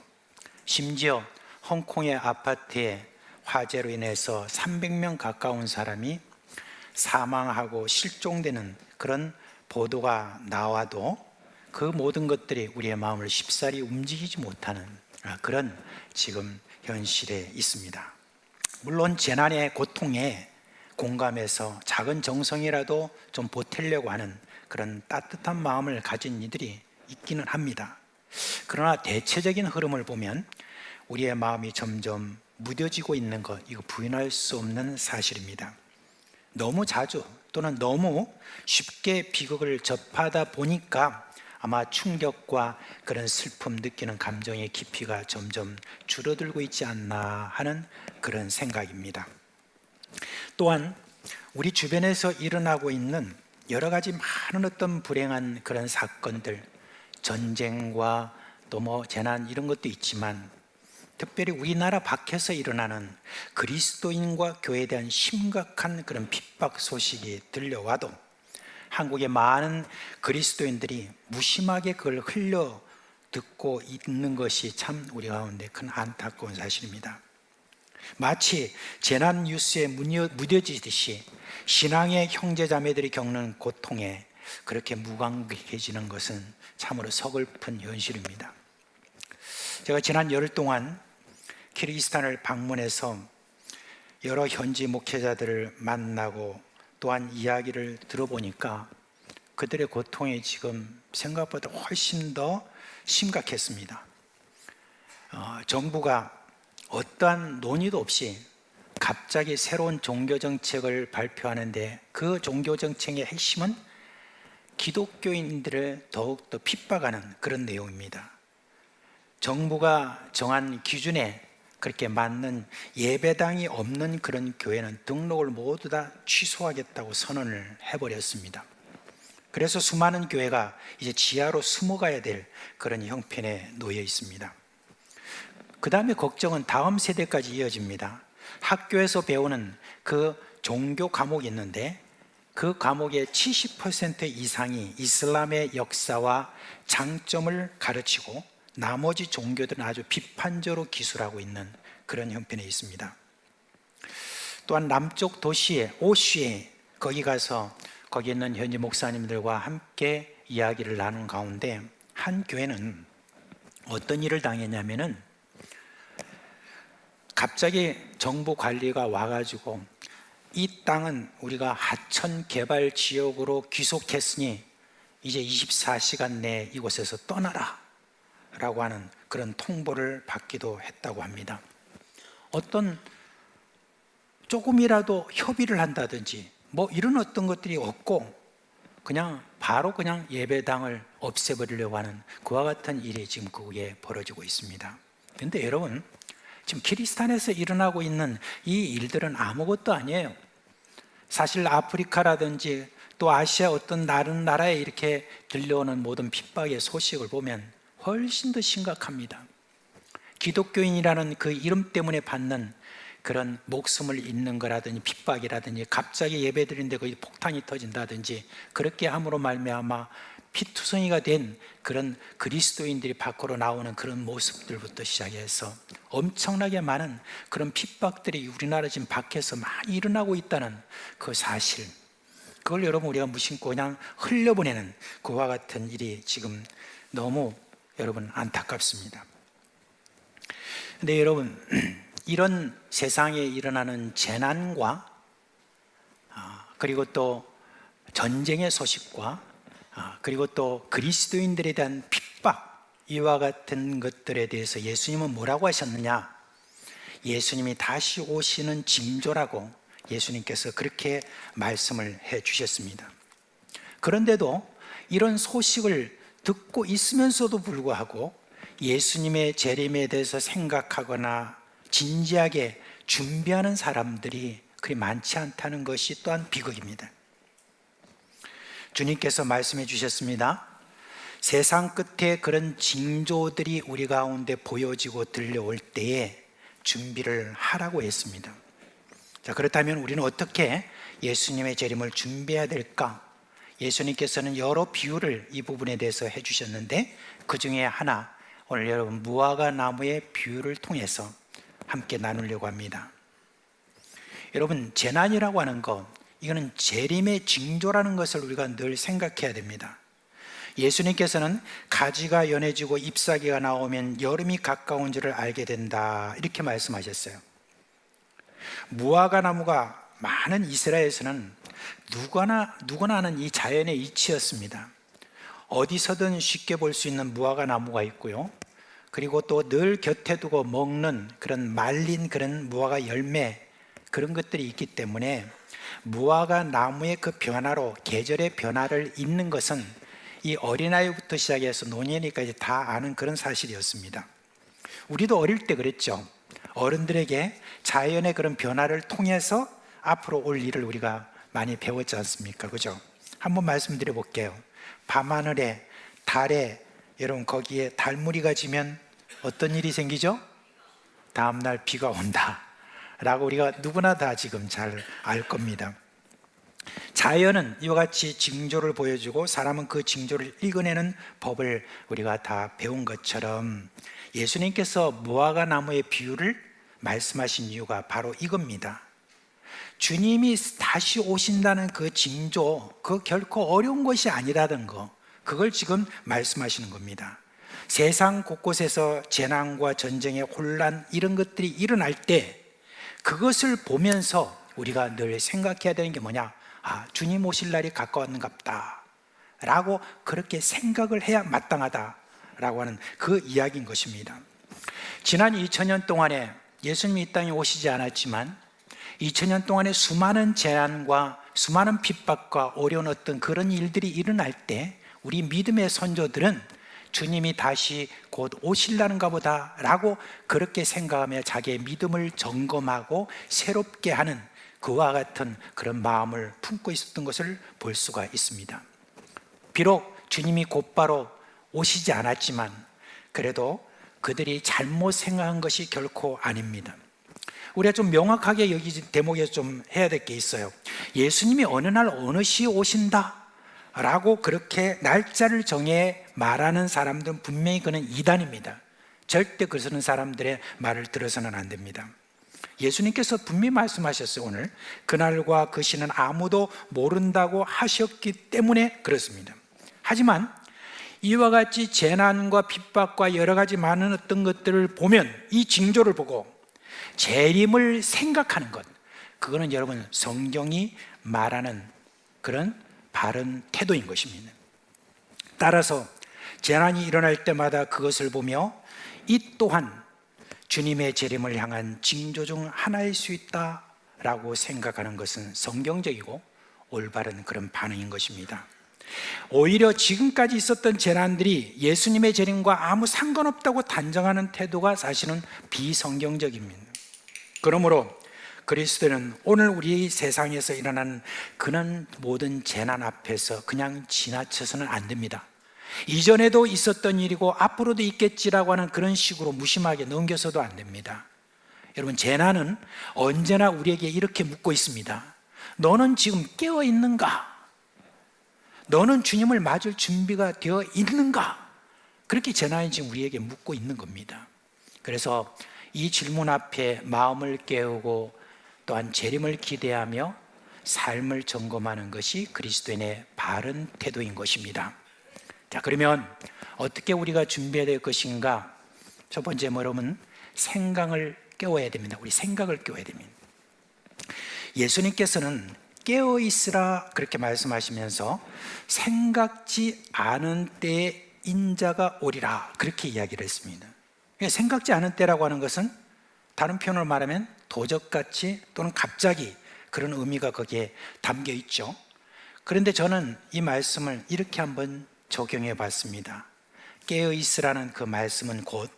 심지어 홍콩의 아파트에 화재로 인해서 300명 가까운 사람이 사망하고 실종되는 그런 보도가 나와도 그 모든 것들이 우리의 마음을 쉽사리 움직이지 못하는 그런 지금 현실에 있습니다. 물론 재난의 고통에 공감해서 작은 정성이라도 좀 보태려고 하는 그런 따뜻한 마음을 가진 이들이 있기는 합니다. 그러나 대체적인 흐름을 보면 우리의 마음이 점점 무뎌지고 있는 것, 이거 부인할 수 없는 사실입니다. 너무 자주 또는 너무 쉽게 비극을 접하다 보니까 아마 충격과 그런 슬픔 느끼는 감정의 깊이가 점점 줄어들고 있지 않나 하는 그런 생각입니다. 또한 우리 주변에서 일어나고 있는 여러 가지 많은 어떤 불행한 그런 사건들, 전쟁과 또 뭐 재난 이런 것도 있지만 특별히 우리나라 밖에서 일어나는 그리스도인과 교회에 대한 심각한 그런 핍박 소식이 들려와도 한국의 많은 그리스도인들이 무심하게 그걸 흘려 듣고 있는 것이 참 우리 가운데 큰 안타까운 사실입니다. 마치 재난 뉴스에 무뎌지듯이 신앙의 형제자매들이 겪는 고통에 그렇게 무감각해지는 것은 참으로 서글픈 현실입니다. 제가 지난 열흘 동안 키르기스탄을 방문해서 여러 현지 목회자들을 만나고 또한 이야기를 들어보니까 그들의 고통이 지금 생각보다 훨씬 더 심각했습니다. 정부가 어떠한 논의도 없이 갑자기 새로운 종교정책을 발표하는데 그 종교정책의 핵심은 기독교인들을 더욱더 핍박하는 그런 내용입니다. 정부가 정한 기준에 그렇게 맞는 예배당이 없는 그런 교회는 등록을 모두 다 취소하겠다고 선언을 해버렸습니다. 그래서 수많은 교회가 이제 지하로 숨어가야 될 그런 형편에 놓여 있습니다. 그 다음에 걱정은 다음 세대까지 이어집니다. 학교에서 배우는 그 종교 과목이 있는데 그 과목의 70% 이상이 이슬람의 역사와 장점을 가르치고 나머지 종교들은 아주 비판적으로 기술하고 있는 그런 형편에 있습니다. 또한 남쪽 도시의 오슈에 거기 가서 거기 있는 현지 목사님들과 함께 이야기를 나눈 가운데 한 교회는 어떤 일을 당했냐면은 갑자기 정부 관리가 와가지고 이 땅은 우리가 하천 개발 지역으로 귀속했으니 이제 24시간 내에 이곳에서 떠나라 라고 하는 그런 통보를 받기도 했다고 합니다. 어떤 조금이라도 협의를 한다든지 뭐 이런 어떤 것들이 없고 그냥 바로 그냥 예배당을 없애버리려고 하는 그와 같은 일이 지금 그곳에 벌어지고 있습니다. 그런데 여러분, 지금 키르기스탄에서 일어나고 있는 이 일들은 아무것도 아니에요. 사실 아프리카라든지 또 아시아 어떤 다른 나라에 이렇게 들려오는 모든 핍박의 소식을 보면 훨씬 더 심각합니다. 기독교인이라는 그 이름 때문에 받는 그런 목숨을 잃는 거라든지 핍박이라든지 갑자기 예배드리는데 거기 폭탄이 터진다든지 그렇게 함으로 말미암아 피투성이가 된 그런 그리스도인들이 밖으로 나오는 그런 모습들부터 시작해서 엄청나게 많은 그런 핍박들이 우리나라 지금 밖에서 많이 일어나고 있다는 그 사실, 그걸 여러분 우리가 무심코 그냥 흘려보내는 그와 같은 일이 지금 너무 여러분 안타깝습니다. 근데 여러분, 이런 세상에 일어나는 재난과 그리고 또 전쟁의 소식과 그리고 또 그리스도인들에 대한 핍박, 이와 같은 것들에 대해서 예수님은 뭐라고 하셨느냐? 예수님이 다시 오시는 징조라고 예수님께서 그렇게 말씀을 해 주셨습니다. 그런데도 이런 소식을 듣고 있으면서도 불구하고 예수님의 재림에 대해서 생각하거나 진지하게 준비하는 사람들이 그리 많지 않다는 것이 또한 비극입니다. 주님께서 말씀해 주셨습니다. 세상 끝에 그런 징조들이 우리 가운데 보여지고 들려올 때에 준비를 하라고 했습니다. 자, 그렇다면 우리는 어떻게 예수님의 재림을 준비해야 될까? 예수님께서는 여러 비유를 이 부분에 대해서 해주셨는데 그 중에 하나, 오늘 여러분 무화과 나무의 비유를 통해서 함께 나누려고 합니다. 여러분, 재난이라고 하는 것, 이거는 재림의 징조라는 것을 우리가 늘 생각해야 됩니다. 예수님께서는 가지가 연해지고 잎사귀가 나오면 여름이 가까운 줄을 알게 된다, 이렇게 말씀하셨어요. 무화과 나무가 많은 이스라엘에서는 누구나 아는 이 자연의 이치였습니다. 어디서든 쉽게 볼 수 있는 무화과 나무가 있고요, 그리고 또 늘 곁에 두고 먹는 그런 말린 그런 무화과 열매, 그런 것들이 있기 때문에 무화과 나무의 그 변화로 계절의 변화를 잇는 것은 이 어린아이부터 시작해서 노년이까지 다 아는 그런 사실이었습니다. 우리도 어릴 때 그랬죠. 어른들에게 자연의 그런 변화를 통해서 앞으로 올 일을 우리가 많이 배웠지 않습니까? 그죠? 한번 말씀드려 볼게요. 밤하늘에 달에 여러분 거기에 달무리가 지면 어떤 일이 생기죠? 다음날 비가 온다 라고 우리가 누구나 다 지금 잘 알 겁니다. 자연은 이와 같이 징조를 보여주고 사람은 그 징조를 읽어내는 법을 우리가 다 배운 것처럼 예수님께서 무화과 나무의 비유를 말씀하신 이유가 바로 이겁니다. 주님이 다시 오신다는 그 징조, 그 결코 어려운 것이 아니라는 거, 그걸 지금 말씀하시는 겁니다. 세상 곳곳에서 재난과 전쟁의 혼란 이런 것들이 일어날 때 그것을 보면서 우리가 늘 생각해야 되는 게 뭐냐? 아, 주님 오실 날이 가까웠는갑다 라고 그렇게 생각을 해야 마땅하다라고 하는 그 이야기인 것입니다. 지난 2000년 동안에 예수님이 이 땅에 오시지 않았지만 2000년 동안에 수많은 재난과 수많은 핍박과 어려운 어떤 그런 일들이 일어날 때 우리 믿음의 선조들은 주님이 다시 곧 오실라는가 보다 라고 그렇게 생각하며 자기의 믿음을 점검하고 새롭게 하는 그와 같은 그런 마음을 품고 있었던 것을 볼 수가 있습니다. 비록 주님이 곧바로 오시지 않았지만 그래도 그들이 잘못 생각한 것이 결코 아닙니다. 우리가 좀 명확하게 여기 대목에서 좀 해야 될 게 있어요. 예수님이 어느 날 어느 시에 오신다 라고 그렇게 날짜를 정해 말하는 사람들은 분명히 그는 이단입니다. 절대 그러는 사람들의 말을 들어서는 안 됩니다. 예수님께서 분명히 말씀하셨어요. 오늘 그날과 그 시는 아무도 모른다고 하셨기 때문에 그렇습니다. 하지만 이와 같이 재난과 핍박과 여러 가지 많은 어떤 것들을 보면 이 징조를 보고 재림을 생각하는 것, 그거는 여러분 성경이 말하는 그런 바른 태도인 것입니다. 따라서 재난이 일어날 때마다 그것을 보며 이 또한 주님의 재림을 향한 징조 중 하나일 수 있다라고 생각하는 것은 성경적이고 올바른 그런 반응인 것입니다. 오히려 지금까지 있었던 재난들이 예수님의 재림과 아무 상관없다고 단정하는 태도가 사실은 비성경적입니다. 그러므로 그리스도는 오늘 우리 세상에서 일어나는 그런 모든 재난 앞에서 그냥 지나쳐서는 안 됩니다. 이전에도 있었던 일이고 앞으로도 있겠지라고 하는 그런 식으로 무심하게 넘겨서도 안 됩니다. 여러분, 재난은 언제나 우리에게 이렇게 묻고 있습니다. 너는 지금 깨어 있는가? 너는 주님을 맞을 준비가 되어 있는가? 그렇게 재난이 지금 우리에게 묻고 있는 겁니다. 그래서 이 질문 앞에 마음을 깨우고 또한 재림을 기대하며 삶을 점검하는 것이 그리스도인의 바른 태도인 것입니다. 자, 그러면 어떻게 우리가 준비해야 될 것인가? 첫 번째 여러분, 생각을 깨워야 됩니다. 우리 생각을 깨워야 됩니다. 예수님께서는 깨어 있으라 그렇게 말씀하시면서 생각지 않은 때에 인자가 오리라 그렇게 이야기를 했습니다. 생각지 않은 때라고 하는 것은 다른 표현으로 말하면 도적같이 또는 갑자기 그런 의미가 거기에 담겨 있죠. 그런데 저는 이 말씀을 이렇게 한번 적용해 봤습니다. 깨어 있으라는 그 말씀은 곧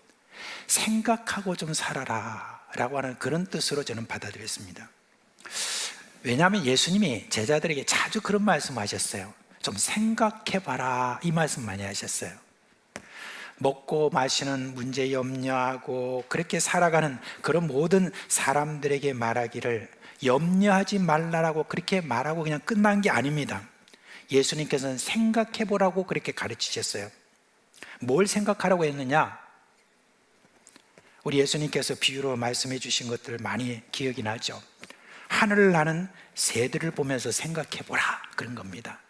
생각하고 좀 살아라 라고 하는 그런 뜻으로 저는 받아들였습니다. 왜냐하면 예수님이 제자들에게 자주 그런 말씀 하셨어요. 좀 생각해 봐라 이 말씀 많이 하셨어요. 먹고 마시는 문제 염려하고 그렇게 살아가는 그런 모든 사람들에게 말하기를 염려하지 말라라고 그렇게 말하고 그냥 끝난 게 아닙니다. 예수님께서는 생각해 보라고 그렇게 가르치셨어요. 뭘 생각하라고 했느냐? 우리 예수님께서 비유로 말씀해 주신 것들 많이 기억이 나죠. 하늘을 나는 새들을 보면서 생각해 보라 그런 겁니다.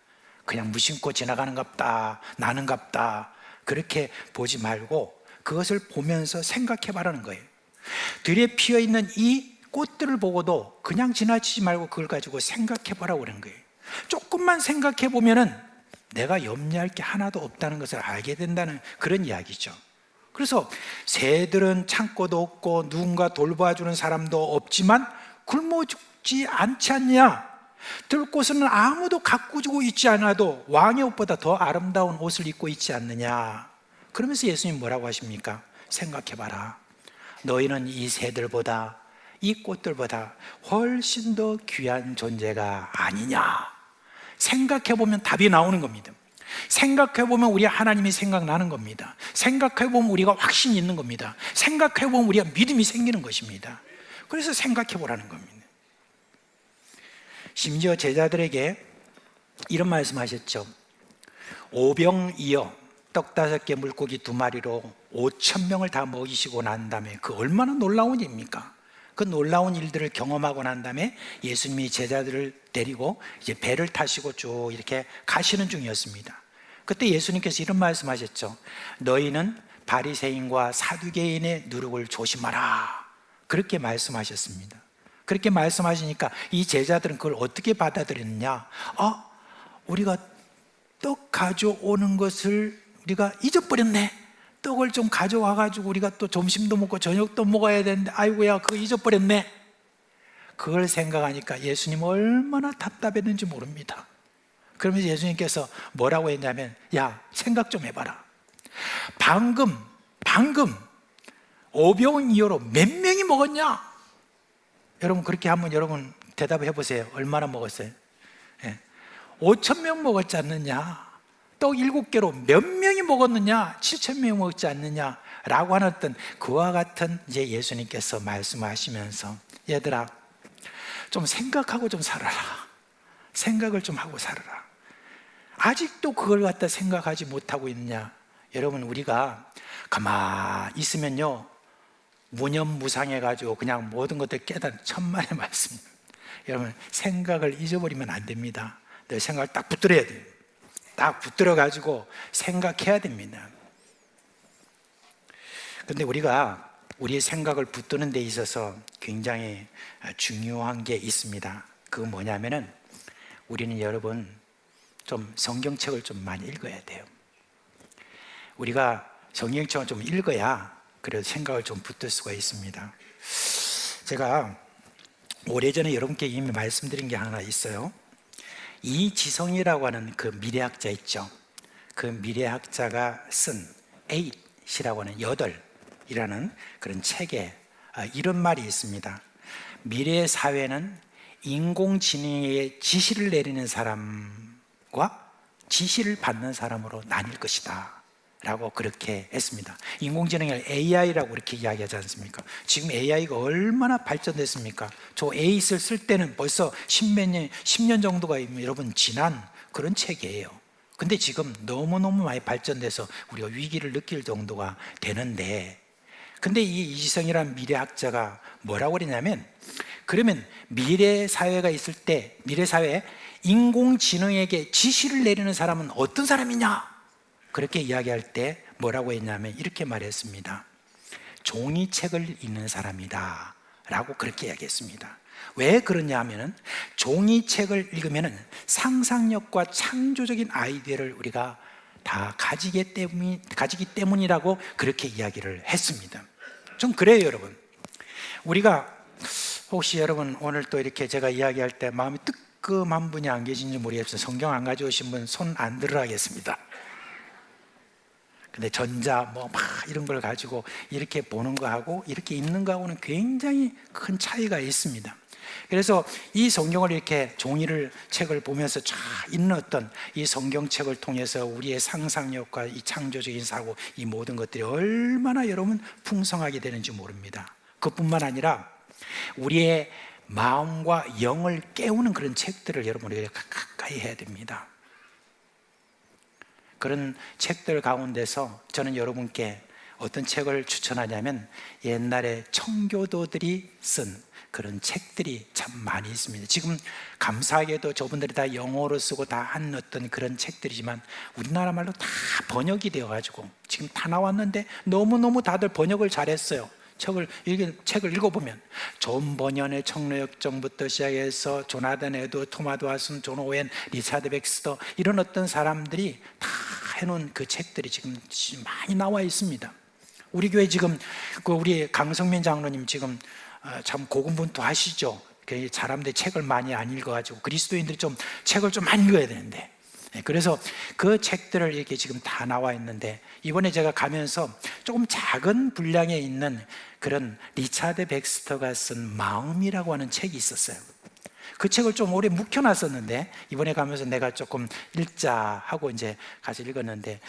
그냥 무심코 지나가는갑다 나는갑다 그렇게 보지 말고 그것을 보면서 생각해 봐라는 거예요. 들에 피어 있는 이 꽃들을 보고도 그냥 지나치지 말고 그걸 가지고 생각해 보라고 그러는 거예요. 조금만 생각해 보면은 내가 염려할 게 하나도 없다는 것을 알게 된다는 그런 이야기죠. 그래서 새들은 창고도 없고 누군가 돌봐주는 사람도 없지만 굶어 죽지 않지 않냐? 들꽃은 아무도 가꾸고 있지 않아도 왕의 옷보다 더 아름다운 옷을 입고 있지 않느냐. 그러면서 예수님 뭐라고 하십니까? 생각해봐라. 너희는 이 새들보다, 이 꽃들보다 훨씬 더 귀한 존재가 아니냐. 생각해보면 답이 나오는 겁니다. 생각해보면 우리 하나님이 생각나는 겁니다. 생각해보면 우리가 확신이 있는 겁니다. 생각해보면 우리가 믿음이 생기는 것입니다. 그래서 생각해보라는 겁니다. 심지어 제자들에게 이런 말씀하셨죠. 오병이어 떡 5개 물고기 2마리로 5,000명을 다 먹이시고 난 다음에 그 얼마나 놀라운 일입니까? 그 놀라운 일들을 경험하고 난 다음에 예수님이 제자들을 데리고 이제 배를 타시고 쭉 이렇게 가시는 중이었습니다. 그때 예수님께서 이런 말씀하셨죠. 너희는 바리새인과 사두개인의 누룩을 조심하라. 그렇게 말씀하셨습니다. 그렇게 말씀하시니까 이 제자들은 그걸 어떻게 받아들였느냐? 우리가 떡 가져오는 것을 우리가 잊어버렸네. 떡을 좀 가져와가지고 우리가 또 점심도 먹고 저녁도 먹어야 되는데 아이고야 그거 잊어버렸네. 그걸 생각하니까 예수님 얼마나 답답했는지 모릅니다. 그러면서 예수님께서 뭐라고 했냐면 야 생각 좀 해봐라. 방금 오병이어로 몇 명이 먹었냐? 여러분 그렇게 한번 여러분 대답해 보세요. 얼마나 먹었어요? 5,000명 먹었지 않느냐? 떡 7개로 몇 명이 먹었느냐? 7,000명이 먹지 않느냐? 라고 하는 어떤 그와 같은 이제 예수님께서 말씀하시면서 얘들아 좀 생각하고 좀 살아라. 생각을 좀 하고 살아라. 아직도 그걸 갖다 생각하지 못하고 있느냐? 여러분 우리가 가만히 있으면요 무념무상해가지고 그냥 모든 것들 깨닫는 천만의 말씀입니다. 여러분 생각을 잊어버리면 안 됩니다. 내 생각을 딱 붙들어야 돼요. 딱 붙들어가지고 생각해야 됩니다. 그런데 우리가 우리의 생각을 붙드는 데 있어서 굉장히 중요한 게 있습니다. 그건 뭐냐면은 우리는 여러분 좀 성경책을 좀 많이 읽어야 돼요. 우리가 성경책을 좀 읽어야 그래도 생각을 좀 붙들 수가 있습니다. 제가 오래전에 여러분께 이미 말씀드린 게 하나 있어요. 이지성이라고 하는 그 미래학자 있죠. 그 미래학자가 쓴 8이라고 하는 8이라는 그런 책에 이런 말이 있습니다. 미래 사회는 인공지능에 지시를 내리는 사람과 지시를 받는 사람으로 나뉠 것이다 라고 그렇게 했습니다. 인공지능을 AI라고 그렇게 이야기하지 않습니까? 지금 AI가 얼마나 발전됐습니까? 저 AI를 쓸 때는 벌써 10년 정도가 여러분 지난 그런 책이에요. 근데 지금 너무너무 많이 발전돼서 우리가 위기를 느낄 정도가 되는데, 근데 이 이지성이라는 미래학자가 뭐라고 그러냐면, 그러면 미래 사회가 있을 때 미래 사회에 인공지능에게 지시를 내리는 사람은 어떤 사람이냐? 그렇게 이야기할 때 뭐라고 했냐면 이렇게 말했습니다. 종이책을 읽는 사람이다 라고 그렇게 이야기했습니다. 왜 그러냐 하면은 종이책을 읽으면은 상상력과 창조적인 아이디어를 우리가 다 가지기 때문이라고 그렇게 이야기를 했습니다. 좀 그래요 여러분. 우리가 혹시 여러분 오늘 또 이렇게 제가 이야기할 때 마음이 뜨끔한 분이 안 계신지 모르겠어요. 성경 안 가져오신 분 손 안 들어 하겠습니다. 근데 전자 뭐 막 이런 걸 가지고 이렇게 보는 거하고 이렇게 읽는 거하고는 굉장히 큰 차이가 있습니다. 그래서 이 성경을 이렇게 책을 보면서 쫙 읽는 어떤 이 성경책을 통해서 우리의 상상력과 이 창조적인 사고 이 모든 것들이 얼마나 여러분 풍성하게 되는지 모릅니다. 그뿐만 아니라 우리의 마음과 영을 깨우는 그런 책들을 여러분 우리가 가까이 해야 됩니다. 그런 책들 가운데서 저는 여러분께 어떤 책을 추천하냐면 옛날에 청교도들이 쓴 그런 책들이 참 많이 있습니다. 지금 감사하게도 저분들이 다 영어로 쓰고 다 한 어떤 그런 책들이지만 우리나라 말로 다 번역이 되어가지고 지금 다 나왔는데 너무너무 다들 번역을 잘했어요. 책을 읽어보면 존 버년의 청로역정부터 시작해서 조나단 에드, 토마스 왓슨, 존 오웬, 리차드 백스터 이런 어떤 사람들이 다 해놓은 그 책들이 지금 많이 나와 있습니다. 우리 교회 지금 우리 강성민 장로님 지금 참 고군분투하시죠. 사람들이 책을 많이 안 읽어가지고 그리스도인들이 좀 책을 좀 많이 읽어야 되는데, 그래서 그 책들을 이렇게 지금 다 나와 있는데, 이번에 제가 가면서 조금 작은 분량에 있는 그런 리차드 백스터가 쓴 마음이라고 하는 책이 있었어요. 그 책을 좀 오래 묵혀놨었는데 이번에 가면서 내가 조금 읽자 하고 이제 가서 읽었는데,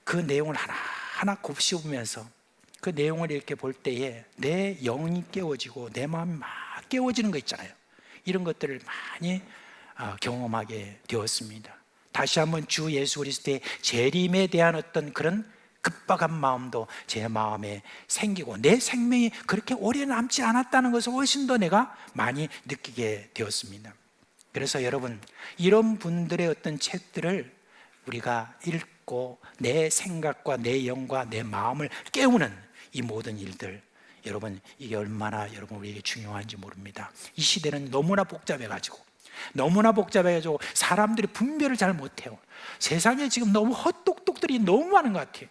그 내용을 하나하나 곱씹으면서 그 내용을 이렇게 볼 때에 내 영이 깨워지고 내 마음이 막 깨워지는 거 있잖아요. 이런 것들을 많이 경험하게 되었습니다. 다시 한번 주 예수 그리스도의 재림에 대한 어떤 그런 급박한 마음도 제 마음에 생기고, 내 생명이 그렇게 오래 남지 않았다는 것을 훨씬 더 내가 많이 느끼게 되었습니다. 그래서 여러분, 이런 분들의 어떤 책들을 우리가 읽고 내 생각과 내 영과 내 마음을 깨우는 이 모든 일들, 여러분, 이게 얼마나 여러분 우리에게 중요한지 모릅니다. 이 시대는 너무나 복잡해가지고 사람들이 분별을 잘 못해요. 세상에 지금 너무 헛똑똑들이 너무 많은 것 같아요.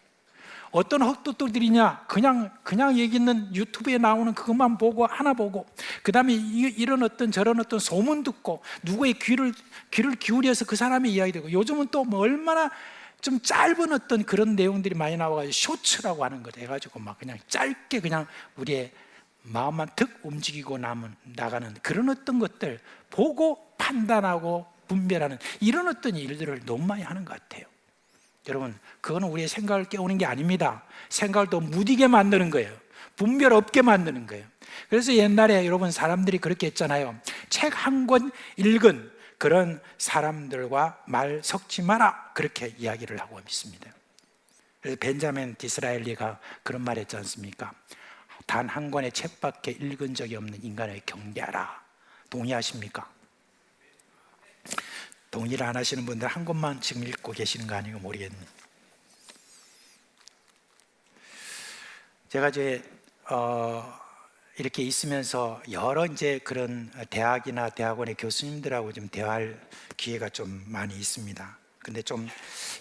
어떤 헛똑똑들이냐, 그냥 얘기 있는 유튜브에 나오는 그것만 보고 하나 보고, 그 다음에 이런 어떤 저런 어떤 소문 듣고 누구의 귀를 기울여서 그 사람의 이야기 듣고, 요즘은 또 뭐 얼마나 좀 짧은 어떤 그런 내용들이 많이 나와가지고 쇼츠라고 하는 것 해가지고 막 그냥 짧게 그냥 우리의 마음만 득 움직이고 나가는 그런 어떤 것들 보고 판단하고 분별하는 이런 어떤 일들을 너무 많이 하는 것 같아요. 여러분, 그거는 우리의 생각을 깨우는 게 아닙니다. 생각을 더 무디게 만드는 거예요. 분별 없게 만드는 거예요. 그래서 옛날에 여러분 사람들이 그렇게 했잖아요. 책 한 권 읽은 그런 사람들과 말 섞지 마라, 그렇게 이야기를 하고 있습니다. 그래서 벤자민 디스라엘리가 그런 말 했지 않습니까? 단 한 권의 책밖에 읽은 적이 없는 인간을 경계하라. 동의하십니까? 동의를 안 하시는 분들 한 권만 지금 읽고 계시는 거 아닌가 모르겠네요. 제가 이제 이렇게 있으면서 여러 이제 그런 대학이나 대학원의 교수님들하고 좀 대화할 기회가 좀 많이 있습니다. 근데 좀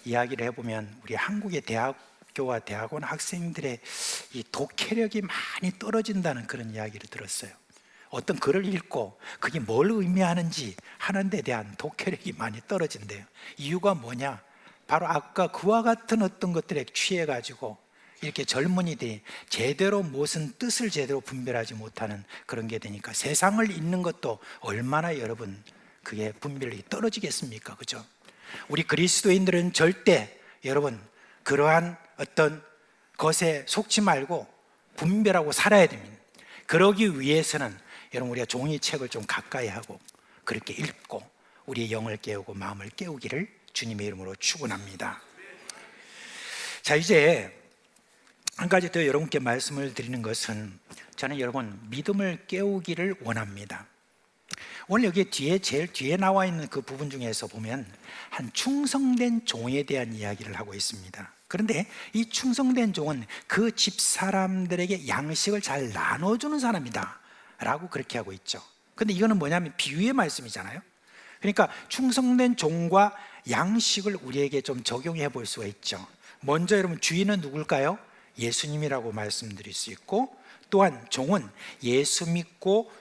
이야기를 해보면 우리 한국의 대학교와 대학원 학생들의 이 독해력이 많이 떨어진다는 그런 이야기를 들었어요. 어떤 글을 읽고 그게 뭘 의미하는지 하는 데 대한 독해력이 많이 떨어진대요. 이유가 뭐냐? 바로 아까 그와 같은 어떤 것들에 취해가지고 이렇게 젊은이들이 제대로 무슨 뜻을 제대로 분별하지 못하는 그런 게 되니까 세상을 읽는 것도 얼마나 여러분 그게 분별력이 떨어지겠습니까? 그죠? 우리 그리스도인들은 절대 여러분 그러한 어떤 것에 속지 말고 분별하고 살아야 됩니다. 그러기 위해서는 여러분 우리가 종이책을 좀 가까이 하고 그렇게 읽고 우리의 영을 깨우고 마음을 깨우기를 주님의 이름으로 축원합니다. 자, 이제 한 가지 더 여러분께 말씀을 드리는 것은, 저는 여러분 믿음을 깨우기를 원합니다. 오늘 여기 제일 뒤에 나와 있는 그 부분 중에서 보면 한 충성된 종에 대한 이야기를 하고 있습니다. 그런데 이 충성된 종은 그 집 사람들에게 양식을 잘 나눠주는 사람이다 라고 그렇게 하고 있죠. 근데 이거는 뭐냐면 비유의 말씀이잖아요. 그러니까 충성된 종과 양식을 우리에게 좀 적용해 볼 수가 있죠. 먼저 여러분 주인은 누굴까요? 예수님이라고 말씀드릴 수 있고, 또한 종은 예수 믿고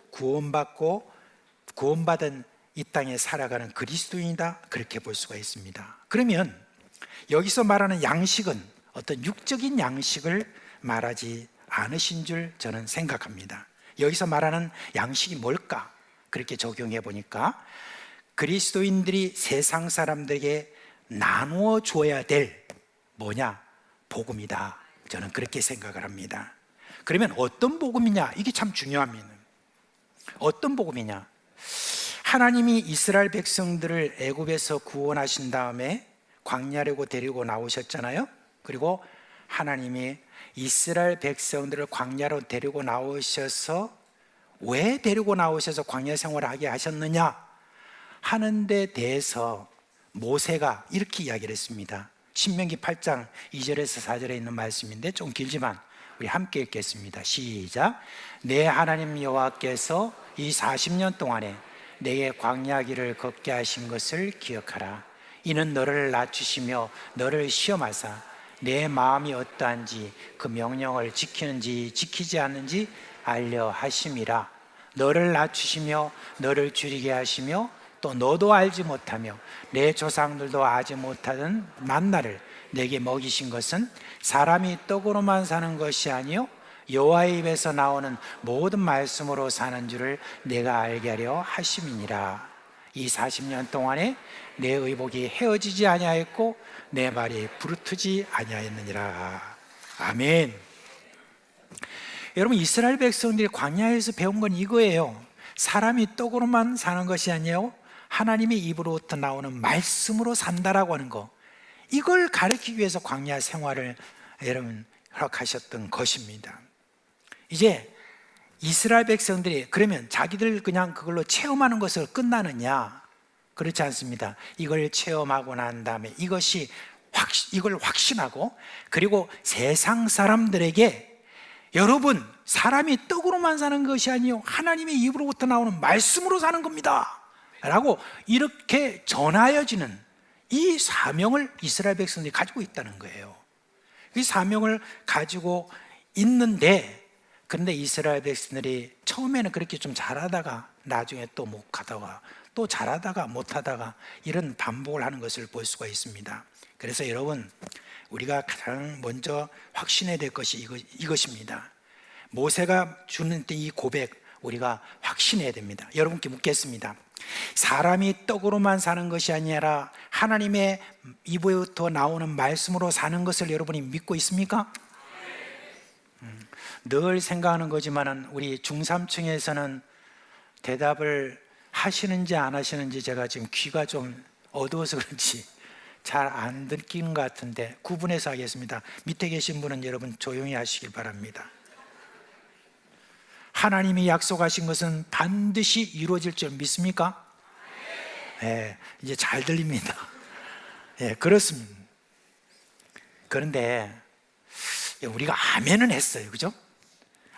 구원받은 이 땅에 살아가는 그리스도인이다, 그렇게 볼 수가 있습니다. 그러면 여기서 말하는 양식은 어떤 육적인 양식을 말하지 않으신 줄 저는 생각합니다. 여기서 말하는 양식이 뭘까? 그렇게 적용해 보니까 그리스도인들이 세상 사람들에게 나누어 줘야 될 뭐냐? 복음이다. 저는 그렇게 생각을 합니다. 그러면 어떤 복음이냐? 이게 참 중요합니다. 어떤 복음이냐? 하나님이 이스라엘 백성들을 애굽에서 구원하신 다음에 광야로 데리고 나오셨잖아요. 그리고 하나님이 이스라엘 백성들을 광야로 데리고 나오셔서 왜 데리고 나오셔서 광야 생활을 하게 하셨느냐 하는 데 대해서 모세가 이렇게 이야기를 했습니다. 신명기 8장 2절에서 4절에 있는 말씀인데 좀 길지만 우리 함께 읽겠습니다. 시작. 내 하나님 여호와께서 이 40년 동안에 내게 광야 길을 걷게 하신 것을 기억하라. 이는 너를 낮추시며 너를 시험하사 내 마음이 어떠한지 그 명령을 지키는지 지키지 않는지 알려 하심이라. 너를 낮추시며 너를 줄이게 하시며 또 너도 알지 못하며 내 조상들도 알지 못하던 만나를 내게 먹이신 것은 사람이 떡으로만 사는 것이 아니요 여호와의 입에서 나오는 모든 말씀으로 사는 줄을 내가 알게 하려 하심이니라. 이 40년 동안에 내 의복이 헤어지지 아니하였고 내 말이 부르트지 아니하였느니라. 아멘. 여러분, 이스라엘 백성들이 광야에서 배운 건 이거예요. 사람이 떡으로만 사는 것이 아니에요, 하나님의 입으로부터 나오는 말씀으로 산다라고 하는 거, 이걸 가르치기 위해서 광야 생활을 여러분 허락하셨던 것입니다. 이제 이스라엘 백성들이 그러면 자기들 그냥 그걸로 체험하는 것으로 끝나느냐? 그렇지 않습니다. 이걸 체험하고 난 다음에 이걸 확신하고, 그리고 세상 사람들에게 여러분, 사람이 떡으로만 사는 것이 아니요 하나님의 입으로부터 나오는 말씀으로 사는 겁니다 라고 이렇게 전하여지는 이 사명을 이스라엘 백성들이 가지고 있다는 거예요. 이 사명을 가지고 있는데, 그런데 이스라엘 백성들이 처음에는 그렇게 좀 잘하다가 나중에 또 못 하다가 또 잘하다가 못 하다가 이런 반복을 하는 것을 볼 수가 있습니다. 그래서 여러분, 우리가 가장 먼저 확신해야 될 것이 이것입니다. 모세가 주는 이 고백, 우리가 확신해야 됩니다. 여러분께 묻겠습니다. 사람이 떡으로만 사는 것이 아니라 하나님의 입으로부터 나오는 말씀으로 사는 것을 여러분이 믿고 있습니까? 늘 생각하는 거지만은 우리 중삼층에서는 대답을 하시는지 안 하시는지 제가 지금 귀가 좀 어두워서 그런지 잘 안 듣기는 것 같은데 구분해서 하겠습니다. 밑에 계신 분은 여러분 조용히 하시길 바랍니다. 하나님이 약속하신 것은 반드시 이루어질 줄 믿습니까? 네, 이제 잘 들립니다. 네, 그렇습니다. 그런데 우리가 아멘은 했어요, 그죠?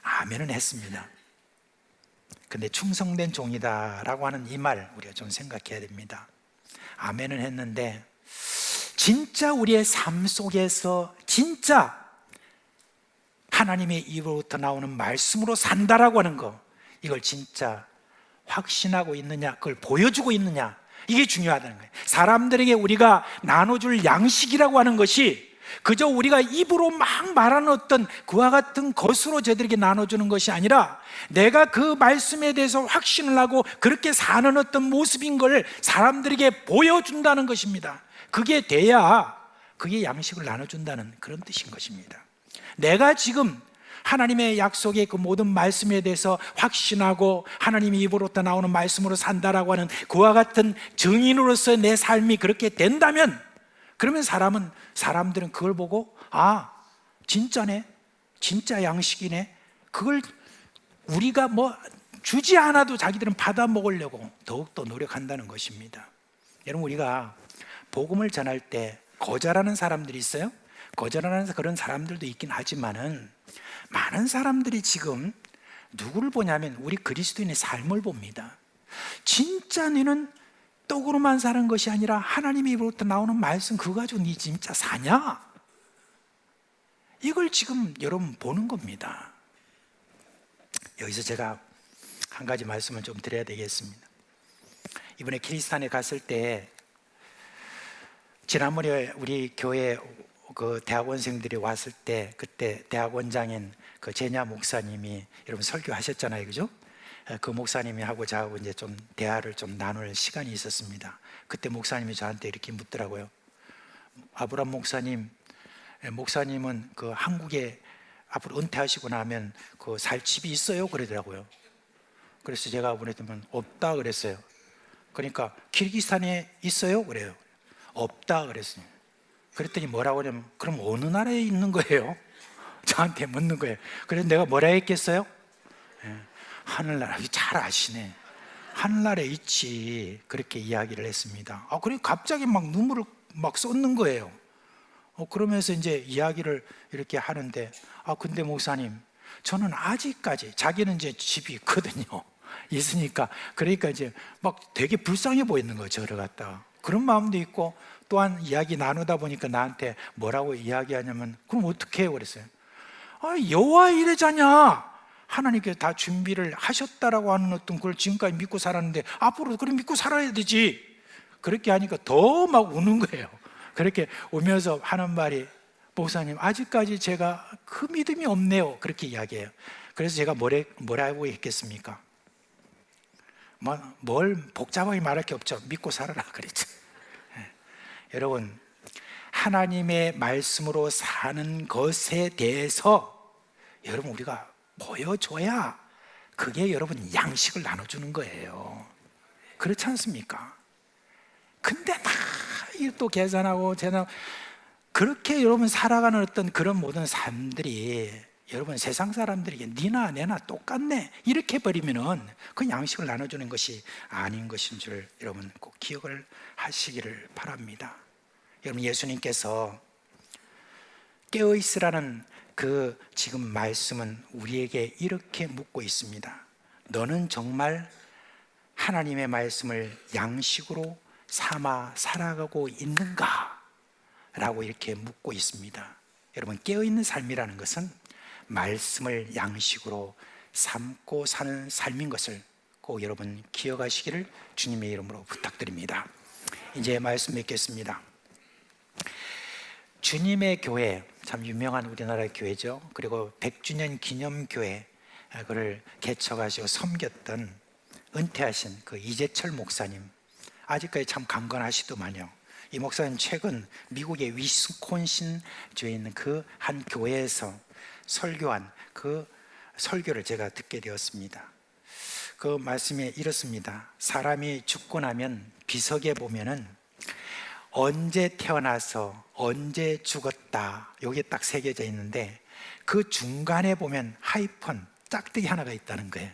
아멘은 했습니다. 근데 충성된 종이다라고 하는 이 말 우리가 좀 생각해야 됩니다. 아멘은 했는데 진짜 우리의 삶 속에서 진짜 하나님의 입으로부터 나오는 말씀으로 산다라고 하는 거, 이걸 진짜 확신하고 있느냐, 그걸 보여주고 있느냐, 이게 중요하다는 거예요. 사람들에게 우리가 나눠줄 양식이라고 하는 것이 그저 우리가 입으로 막 말하는 어떤 그와 같은 것으로 저들에게 나눠주는 것이 아니라 내가 그 말씀에 대해서 확신을 하고 그렇게 사는 어떤 모습인 걸 사람들에게 보여준다는 것입니다. 그게 돼야 그게 양식을 나눠준다는 그런 뜻인 것입니다. 내가 지금 하나님의 약속의 그 모든 말씀에 대해서 확신하고 하나님의 입으로부터 나오는 말씀으로 산다라고 하는 그와 같은 증인으로서 내 삶이 그렇게 된다면, 그러면 사람들은 그걸 보고 아, 진짜네, 진짜 양식이네, 그걸 우리가 뭐 주지 않아도 자기들은 받아 먹으려고 더욱더 노력한다는 것입니다. 여러분, 우리가 복음을 전할 때 거절하는 사람들이 있어요. 거절하는 그런 사람들도 있긴 하지만은 많은 사람들이 지금 누구를 보냐면 우리 그리스도인의 삶을 봅니다. 진짜 너는 떡으로만 사는 것이 아니라 하나님의 입으로부터 나오는 말씀 그거 가지고 네 진짜 사냐? 이걸 지금 여러분 보는 겁니다. 여기서 제가 한 가지 말씀을 좀 드려야 되겠습니다. 이번에 키르기스탄에 갔을 때 지난번에 우리 교회 그 대학원생들이 왔을 때 그때 대학원장인 그 제냐 목사님이 여러분 설교하셨잖아요, 그죠? 그 목사님이 하고 저하고 이제 좀 대화를 좀 나눌 시간이 있었습니다. 그때 목사님이 저한테 이렇게 묻더라고요. 아브람 목사님, 목사님은 그 한국에 앞으로 은퇴하시고 나면 그 살 집이 있어요? 그러더라고요. 그래서 제가 보냈더니 없다 그랬어요. 그러니까 키르기스탄에 있어요? 그래요. 없다 그랬어요. 그랬더니 뭐라고 하냐면 그럼 어느 나라에 있는 거예요? 저한테 묻는 거예요. 그래서 내가 뭐라 했겠어요? 하늘나라. 잘 아시네. 하늘나라에 있지. 그렇게 이야기를 했습니다. 그리고 갑자기 막 눈물을 막 쏟는 거예요. 그러면서 이제 이야기를 이렇게 하는데 근데 목사님, 저는 아직까지, 자기는 이제 집이 있거든요. 있으니까, 그러니까 이제 막 되게 불쌍해 보이는 거예요, 저를 갖다가. 그런 마음도 있고, 또한 이야기 나누다 보니까 나한테 뭐라고 이야기하냐면 그럼 어떻게 해요? 그랬어요. 여호와 이래자냐, 하나님께서 다 준비를 하셨다라고 하는 어떤 그걸 지금까지 믿고 살았는데 앞으로도 그렇게 믿고 살아야 되지. 그렇게 하니까 더 막 우는 거예요. 그렇게 우면서 하는 말이, 목사님 아직까지 제가 그 믿음이 없네요. 그렇게 이야기해요. 그래서 제가 뭐라고 했겠습니까? 뭘 복잡하게 말할 게 없죠. 믿고 살아라 그랬죠. 여러분, 하나님의 말씀으로 사는 것에 대해서 여러분 우리가 보여줘야 그게 여러분 양식을 나눠주는 거예요. 그렇지 않습니까? 근데 다 또 계산하고 그렇게 여러분 살아가는 어떤 그런 모든 삶들이 여러분 세상 사람들에게 니나 내나 똑같네 이렇게 해버리면은 그 양식을 나눠주는 것이 아닌 것인 줄 여러분 꼭 기억을 하시기를 바랍니다. 여러분, 예수님께서 깨어있으라는 그 지금 말씀은 우리에게 이렇게 묻고 있습니다. 너는 정말 하나님의 말씀을 양식으로 삼아 살아가고 있는가? 라고 이렇게 묻고 있습니다. 여러분, 깨어있는 삶이라는 것은 말씀을 양식으로 삼고 사는 삶인 것을 꼭 여러분 기억하시기를 주님의 이름으로 부탁드립니다. 이제 말씀 맺겠습니다. 주님의 교회, 참 유명한 우리나라 교회죠. 그리고 100주년 기념교회 그를 개척하시고 섬겼던 은퇴하신 그 이재철 목사님, 아직까지 참 강건하시더만요. 이 목사님 최근 미국의 위스콘신주에 있는 그 한 교회에서 설교한 그 설교를 제가 듣게 되었습니다. 그 말씀이 이렇습니다. 사람이 죽고 나면 비석에 보면은 언제 태어나서 언제 죽었다, 여기에 딱 새겨져 있는데 그 중간에 보면 하이픈 짝대기 하나가 있다는 거예요.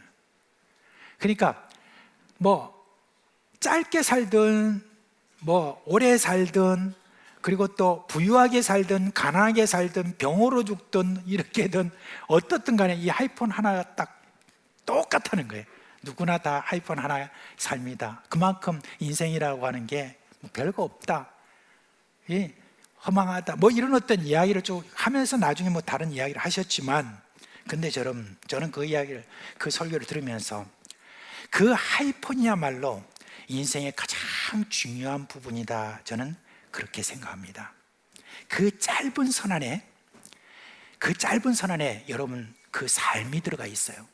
그러니까 짧게 살든 오래 살든, 그리고 또 부유하게 살든 가난하게 살든 병으로 죽든 이렇게든 어떻든 간에 이 하이폰 하나가 딱 똑같다는 거예요. 누구나 다 하이폰 하나의 삶이다. 그만큼 인생이라고 하는 게 별거 없다, 허망하다, 이런 어떤 이야기를 쭉 하면서 나중에 다른 이야기를 하셨지만, 근데 저는 그 이야기를, 그 설교를 들으면서 그 하이폰이야말로 인생의 가장 중요한 부분이다, 저는 그렇게 생각합니다. 그 짧은 선 안에 여러분 그 삶이 들어가 있어요.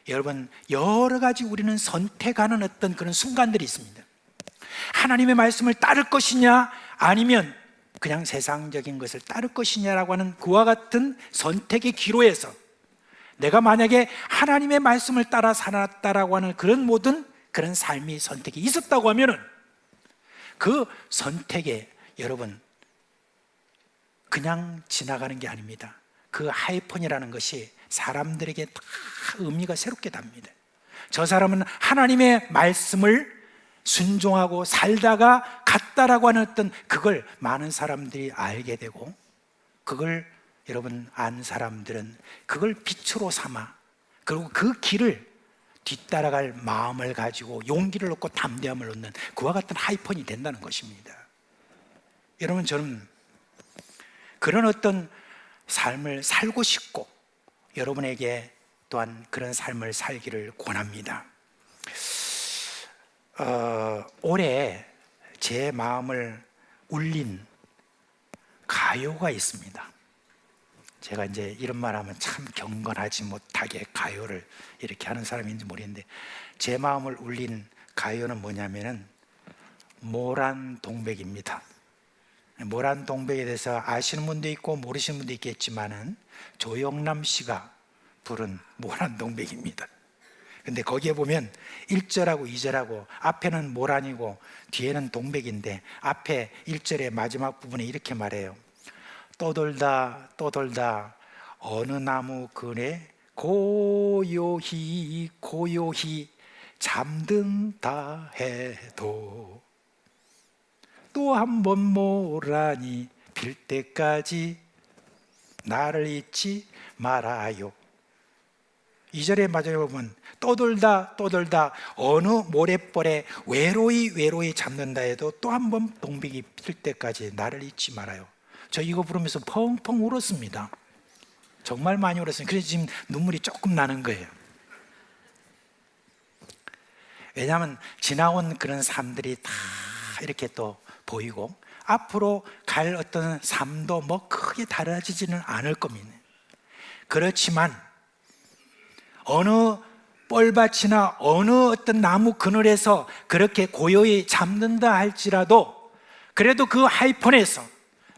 여러분, 여러 가지 우리는 선택하는 어떤 그런 순간들이 있습니다. 하나님의 말씀을 따를 것이냐, 아니면 그냥 세상적인 것을 따를 것이냐라고 하는 그와 같은 선택의 기로에서 내가 만약에 하나님의 말씀을 따라 살았다라고 하는 그런 모든 그런 삶이 선택이 있었다고 하면은 그 선택에 여러분 그냥 지나가는 게 아닙니다. 그 하이폰이라는 것이 사람들에게 다 의미가 새롭게 답니다. 저 사람은 하나님의 말씀을 순종하고 살다가 갔다라고 하는 어떤 그걸 많은 사람들이 알게 되고, 그걸 여러분 안 사람들은 그걸 빛으로 삼아, 그리고 그 길을 뒤따라갈 마음을 가지고 용기를 얻고 담대함을 얻는 그와 같은 하이폰이 된다는 것입니다. 여러분, 저는 그런 어떤 삶을 살고 싶고 여러분에게 또한 그런 삶을 살기를 권합니다. 올해 제 마음을 울린 가요가 있습니다. 제가 이제 이런 말 하면 참 경건하지 못하게 가요를 이렇게 하는 사람인지 모르겠는데, 제 마음을 울린 가요는 뭐냐면은 모란동백입니다. 모란동백에 대해서 아시는 분도 있고 모르시는 분도 있겠지만은 조영남 씨가 부른 모란동백입니다. 근데 거기에 보면 1절하고 2절하고 앞에는 모란이고 뒤에는 동백인데, 앞에 1절의 마지막 부분에 이렇게 말해요. 떠돌다 떠돌다 어느 나무 그네 고요히 고요히 잠든다 해도 또 한 번 모란이 필 때까지 나를 잊지 말아요. 2절의 마지막에 보면 떠돌다 떠돌다 어느 모래벌에 외로이 잠든다 해도 또 한 번 동백이 필 때까지 나를 잊지 말아요. 저 이거 부르면서 펑펑 울었습니다. 정말 많이 울었어요. 그래서 지금 눈물이 조금 나는 거예요. 왜냐하면 지나온 그런 삶들이 다 이렇게 또 보이고 앞으로 갈 어떤 삶도 뭐 크게 달라지지는 않을 겁니다. 그렇지만 어느 뻘밭이나 어느 어떤 나무 그늘에서 그렇게 고요히 잠든다 할지라도 그래도 그 하이폰에서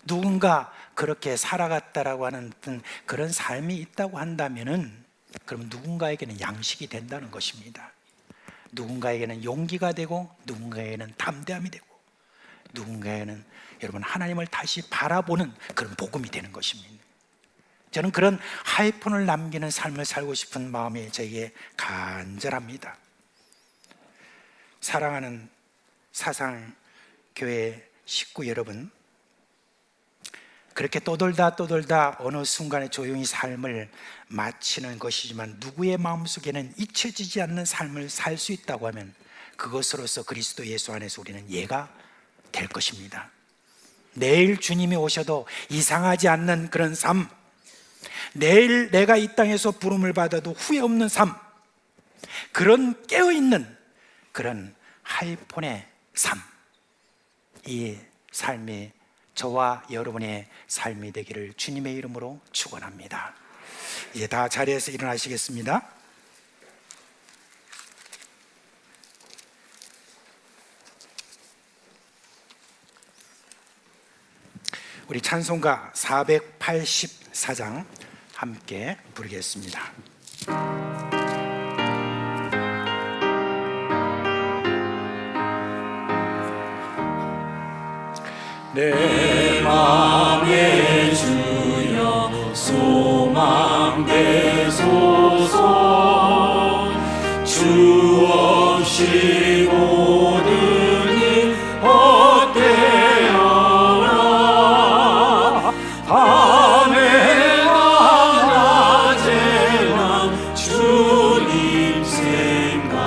누군가 그렇게 살아갔다라고 하는 그런 삶이 있다고 한다면은 그럼 누군가에게는 양식이 된다는 것입니다. 누군가에게는 용기가 되고 누군가에게는 담대함이 되고 누군가에는 여러분 하나님을 다시 바라보는 그런 복음이 되는 것입니다. 저는 그런 하이폰을 남기는 삶을 살고 싶은 마음이 저에게 간절합니다. 사랑하는 사상교회 식구 여러분, 그렇게 떠돌다 어느 순간에 조용히 삶을 마치는 것이지만 누구의 마음속에는 잊혀지지 않는 삶을 살 수 있다고 하면 그것으로서 그리스도 예수 안에서 우리는 예가 될 것입니다. 내일 주님이 오셔도 이상하지 않는 그런 삶, 내일 내가 이 땅에서 부름을 받아도 후회 없는 삶, 그런 깨어있는 그런 하이폰의 삶, 이 삶이 저와 여러분의 삶이 되기를 주님의 이름으로 축원합니다. 이제 다 자리에서 일어나시겠습니다. 우리 찬송가 484장 함께 부르겠습니다. 내 맘에 주여 소망 되소서. 주 없이 모든 일 헛되어라. 밤에나 낮에나 주님 생각.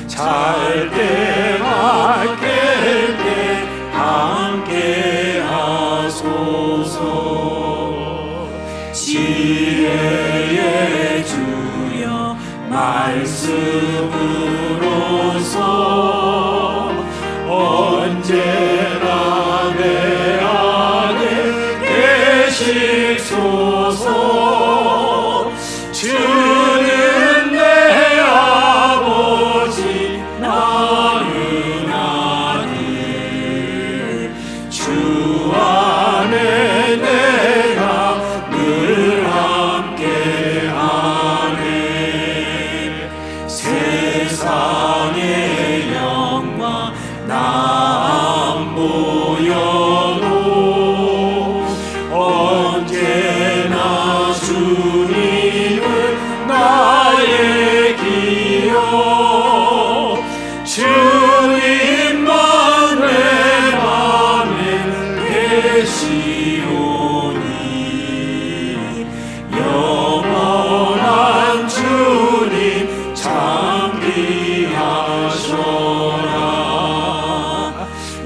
잘 때나 깰 때 함께 하소서. 지혜의 주여 말씀으로서 언제나 내 안에 계시소서. 주는 내 아버지 나는 아들. 주 안에 내가 늘 함께하네. 세상의 영광 나 안 보여도 언제나 주님은 나의 기억. 주님만 내 맘에 계시오니. 영원한 주님 참비하셔라.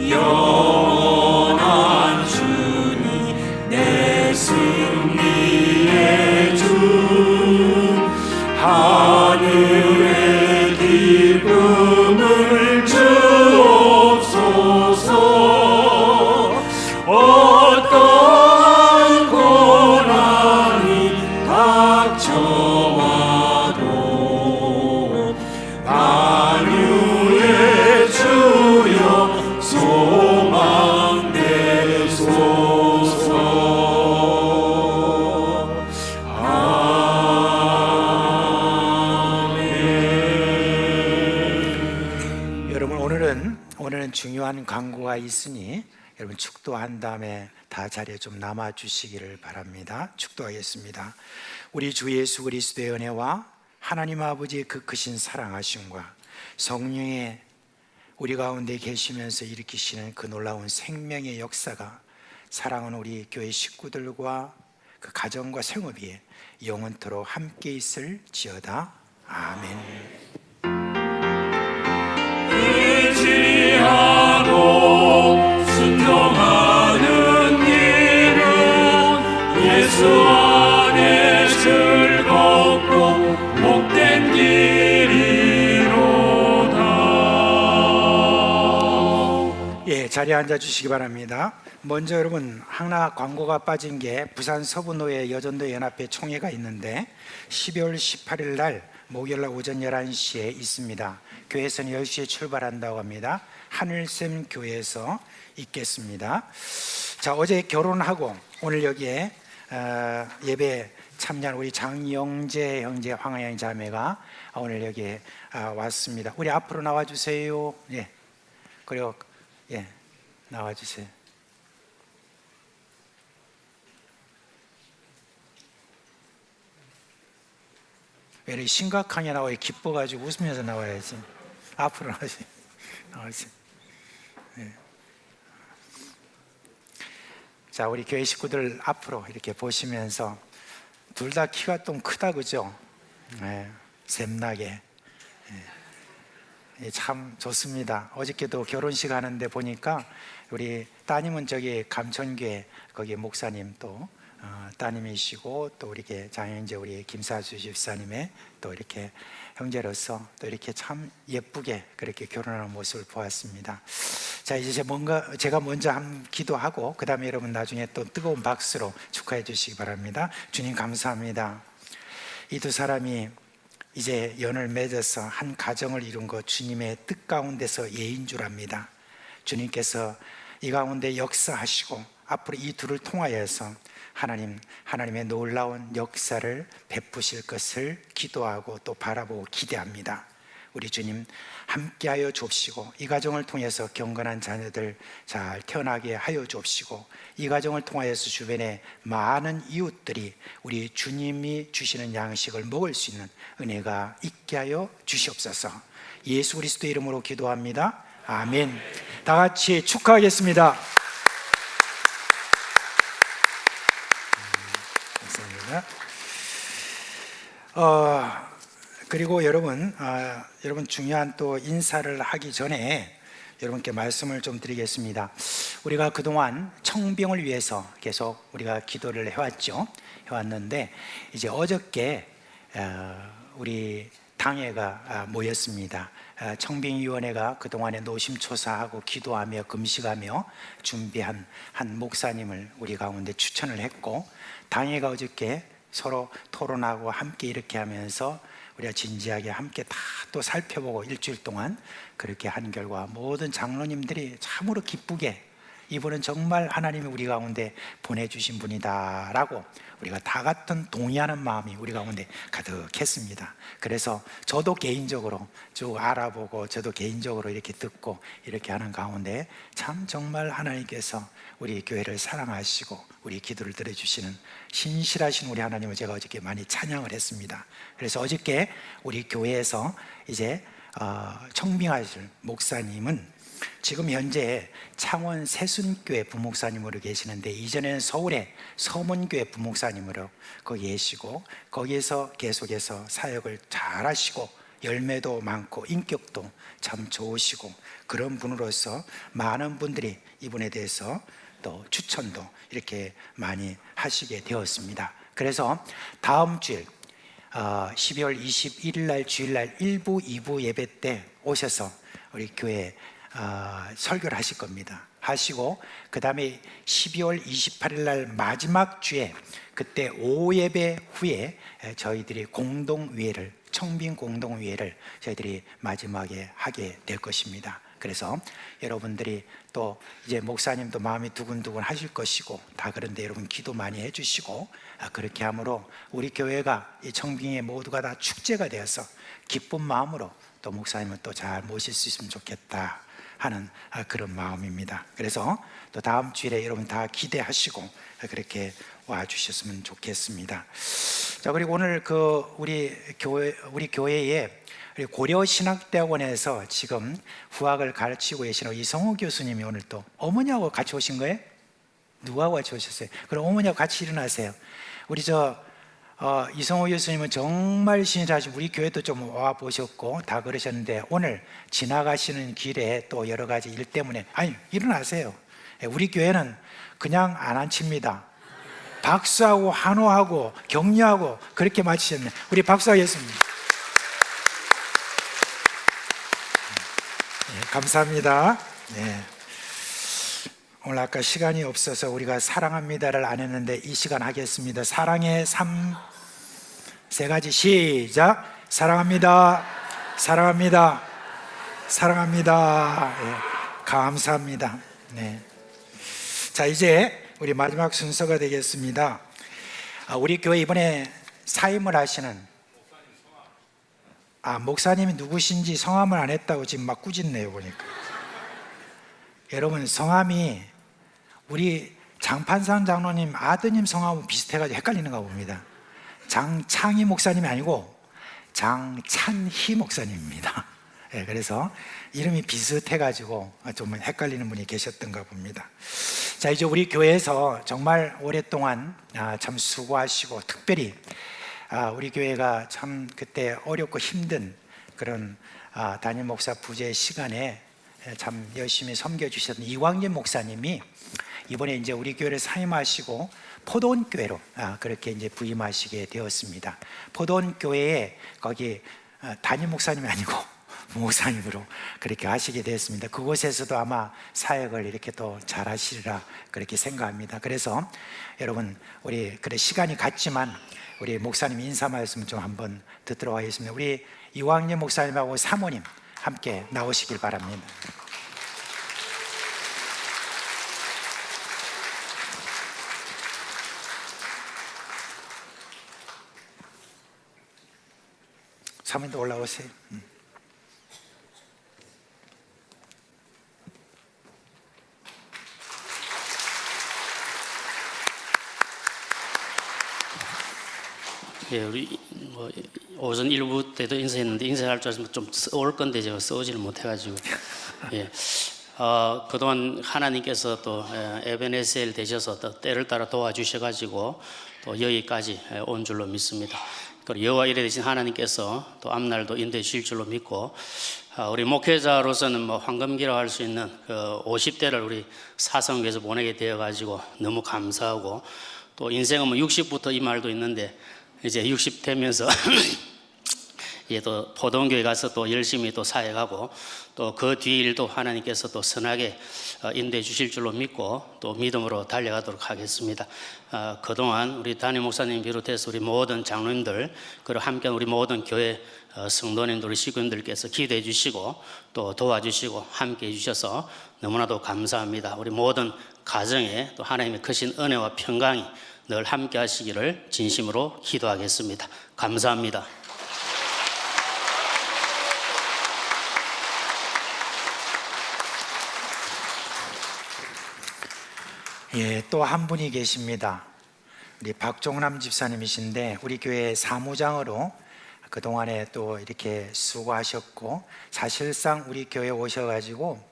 영원한 주님 내 승리의 주. 하늘의 기쁨을 주옵소서. 어떤 고난이 닥쳐와도 만유의 주여 소망 되소서. 여러분 오늘은 중요한 광고가 있으니 여러분 축도한 다음에 다 자리에 좀 남아 주시기를 바랍니다. 축도하겠습니다. 우리 주 예수 그리스도의 은혜와 하나님 아버지의 그 크신 사랑하심과 성령의 우리 가운데 계시면서 일으키시는 그 놀라운 생명의 역사가 사랑하는 우리 교회 식구들과 그 가정과 생업 위에 영원토록 함께 있을지어다. 아멘. 의지하고 순종하는 길은 예수 예수 안에 즐겁고 복된 길이로다. 예, 자리에 앉아 주시기 바랍니다. 먼저 여러분, 하나 광고가 빠진 게 부산 서부노예 여전도 연합회 총회가 있는데 12월 18일 날 목요일 날 오전 11시에 있습니다. 교회에서는 10시에 출발한다고 합니다. 하늘샘 교회에서 있겠습니다. 자, 어제 결혼하고 오늘 여기에 예배 참여한 우리 장영재 형제, 황하영 자매가 오늘 여기에 왔습니다. 우리 앞으로 나와 주세요. 예, 그리고 예, 나와 주세요. 왜 이렇게 심각하게 나와요? 기뻐가지고 웃으면서 나와야지. 앞으로 나와주세요. 네. 자, 우리 교회 식구들 앞으로 이렇게 보시면서 둘 다 키가 좀 크다, 그죠? 네. 샘나게. 네. 참 좋습니다. 어저께도 결혼식 하는데 보니까 우리 따님은 저기 감천교회 거기 목사님 또 따님이시고 또 이렇게 장영재 우리 김사주 집사님의 또 이렇게 형제로서 또 이렇게 참 예쁘게 그렇게 결혼하는 모습을 보았습니다. 자, 이제 제가 먼저 한 기도하고 그 다음에 여러분 나중에 또 뜨거운 박수로 축하해 주시기 바랍니다. 주님 감사합니다. 이 두 사람이 이제 연을 맺어서 한 가정을 이룬 것 주님의 뜻 가운데서 예인 줄 압니다. 주님께서 이 가운데 역사하시고 앞으로 이 둘을 통하여서 하나님의 놀라운 역사를 베푸실 것을 기도하고 또 바라보고 기대합니다. 우리 주님 함께하여 주옵시고 이 가정을 통해서 경건한 자녀들 잘 태어나게 하여 주옵시고 이 가정을 통하여서 주변에 많은 이웃들이 우리 주님이 주시는 양식을 먹을 수 있는 은혜가 있게 하여 주시옵소서. 예수 그리스도의 이름으로 기도합니다. 아멘. 다 같이 축하하겠습니다. 그리고 여러분 중요한 또 인사를 하기 전에 여러분께 말씀을 좀 드리겠습니다. 우리가 그동안 청빙을 위해서 계속 우리가 기도를 해왔는데 이제 어저께 우리 당회가 모였습니다. 청빙위원회가 그동안에 노심초사하고 기도하며 금식하며 준비한 한 목사님을 우리 가운데 추천을 했고 당회가 어저께 서로 토론하고 함께 이렇게 하면서 우리가 진지하게 함께 다 또 살펴보고 일주일 동안 그렇게 한 결과 모든 장로님들이 참으로 기쁘게 이분은 정말 하나님이 우리 가운데 보내주신 분이다 라고 우리가 다 같은 동의하는 마음이 우리 가운데 가득했습니다. 그래서 저도 개인적으로 쭉 알아보고 저도 개인적으로 이렇게 듣고 이렇게 하는 가운데 참 정말 하나님께서 우리 교회를 사랑하시고 우리 기도를 들어주시는 신실하신 우리 하나님을 제가 어저께 많이 찬양을 했습니다. 그래서 어저께 우리 교회에서 이제 청빙하실 목사님은 지금 현재 창원 세순교회 부목사님으로 계시는데 이전에는 서울의 서문교회 부목사님으로 거기 계시고 거기에서 계속해서 사역을 잘 하시고 열매도 많고 인격도 참 좋으시고 그런 분으로서 많은 분들이 이분에 대해서 또 추천도 이렇게 많이 하시게 되었습니다. 그래서 다음 주일 12월 21일 날 주일날 1부, 2부 예배 때 오셔서 우리 교회 설교를 하실 겁니다. 하시고 그 다음에 12월 28일 날 마지막 주에 그때 오후 예배 후에 저희들이 공동위회를 청빙 공동위회를 저희들이 마지막에 하게 될 것입니다. 그래서 여러분들이 또 이제 목사님도 마음이 두근두근 하실 것이고 다 그런데 여러분 기도 많이 해주시고 그렇게 함으로 우리 교회가 이 청빙에 모두가 다 축제가 되어서 기쁜 마음으로 또 목사님을 또 잘 모실 수 있으면 좋겠다 하는 그런 마음입니다. 그래서 또 다음 주일에 여러분 다 기대하시고 그렇게 와주셨으면 좋겠습니다. 자, 그리고 오늘 우리 교회에 고려신학대학원에서 지금 후학을 가르치고 계시는 이성호 교수님이 오늘 또 어머니하고 같이 오신 거예요? 누구하고 같이 오셨어요? 그럼 어머니하고 같이 일어나세요. 우리 이성호 교수님은 정말 신실하신 우리 교회도 좀 와보셨고 다 그러셨는데 오늘 지나가시는 길에 또 여러 가지 일 때문에 일어나세요. 우리 교회는 그냥 안 앉힙니다. 박수하고 환호하고 격려하고 그렇게 마치셨네. 우리 박수하겠습니다. 네, 감사합니다. 네. 오늘 아까 시간이 없어서 우리가 사랑합니다를 안 했는데 이 시간 하겠습니다. 사랑의 삶 세 가지 시작. 사랑합니다. 사랑합니다. 사랑합니다. 네, 감사합니다. 네. 자, 이제 우리 마지막 순서가 되겠습니다. 우리 교회 이번에 사임을 하시는 목사님이 누구신지 성함을 안 했다고 지금 막 꾸짖네요 보니까. 여러분, 성함이 우리 장판상 장로님 아드님 성함하고 비슷해가지고 헷갈리는가 봅니다. 장창희 목사님이 아니고 장찬희 목사님입니다. 네, 그래서 이름이 비슷해가지고 좀 헷갈리는 분이 계셨던가 봅니다. 자, 이제 우리 교회에서 정말 오랫동안 참 수고하시고, 특별히 우리 교회가 참 그때 어렵고 힘든 그런 담임 목사 부재 시간에 참 열심히 섬겨주셨던 이광진 목사님이 이번에 이제 우리 교회를 사임하시고 포도원 교회로 그렇게 이제 부임하시게 되었습니다. 포도원 교회에 거기 담임 목사님이 아니고 목사님으로 그렇게 하시게 되었습니다. 그곳에서도 아마 사역을 이렇게 또 잘 하시리라 그렇게 생각합니다. 그래서 여러분, 우리 그래 시간이 갔지만 우리 목사님 인사 말씀 좀 한번 듣도록 하겠습니다. 우리 이광재 목사님하고 사모님 함께 나오시길 바랍니다. 사모님도 올라오세요. 예, 우리 오전 1부 때도 인사했는데 인사할 줄 알았으면 좀 써올 건데 제가 써오지를 못해가지고 예, 그동안 하나님께서 또 에베네셀 되셔서 또 때를 따라 도와주셔가지고 또 여기까지 온 줄로 믿습니다. 그리고 여호와 이레 되신 하나님께서 또 앞날도 인도해 주실 줄로 믿고 우리 목회자로서는 뭐 황금기라고 할 수 있는 그 50대를 우리 사성교에서 보내게 되어가지고 너무 감사하고, 또 인생은 뭐 60부터 이 말도 있는데 이제 60 되면서 예, 또 포동교회 가서 또 열심히 또 사역하고 또 그 뒤 일도 하나님께서 또 선하게 인도해 주실 줄로 믿고 또 믿음으로 달려가도록 하겠습니다. 그동안 우리 담임 목사님 비롯해서 우리 모든 장로님들, 그리고 함께 우리 모든 교회 성도님들, 우리 식구님들께서 기도해 주시고 또 도와주시고 함께 해 주셔서 너무나도 감사합니다. 우리 모든 가정에 또 하나님의 크신 은혜와 평강이 늘 함께 하시기를 진심으로 기도하겠습니다. 감사합니다. 예, 또 한 분이 계십니다. 우리 박종남 집사님이신데 우리 교회 사무장으로 그동안에 또 이렇게 수고하셨고, 사실상 우리 교회에 오셔가지고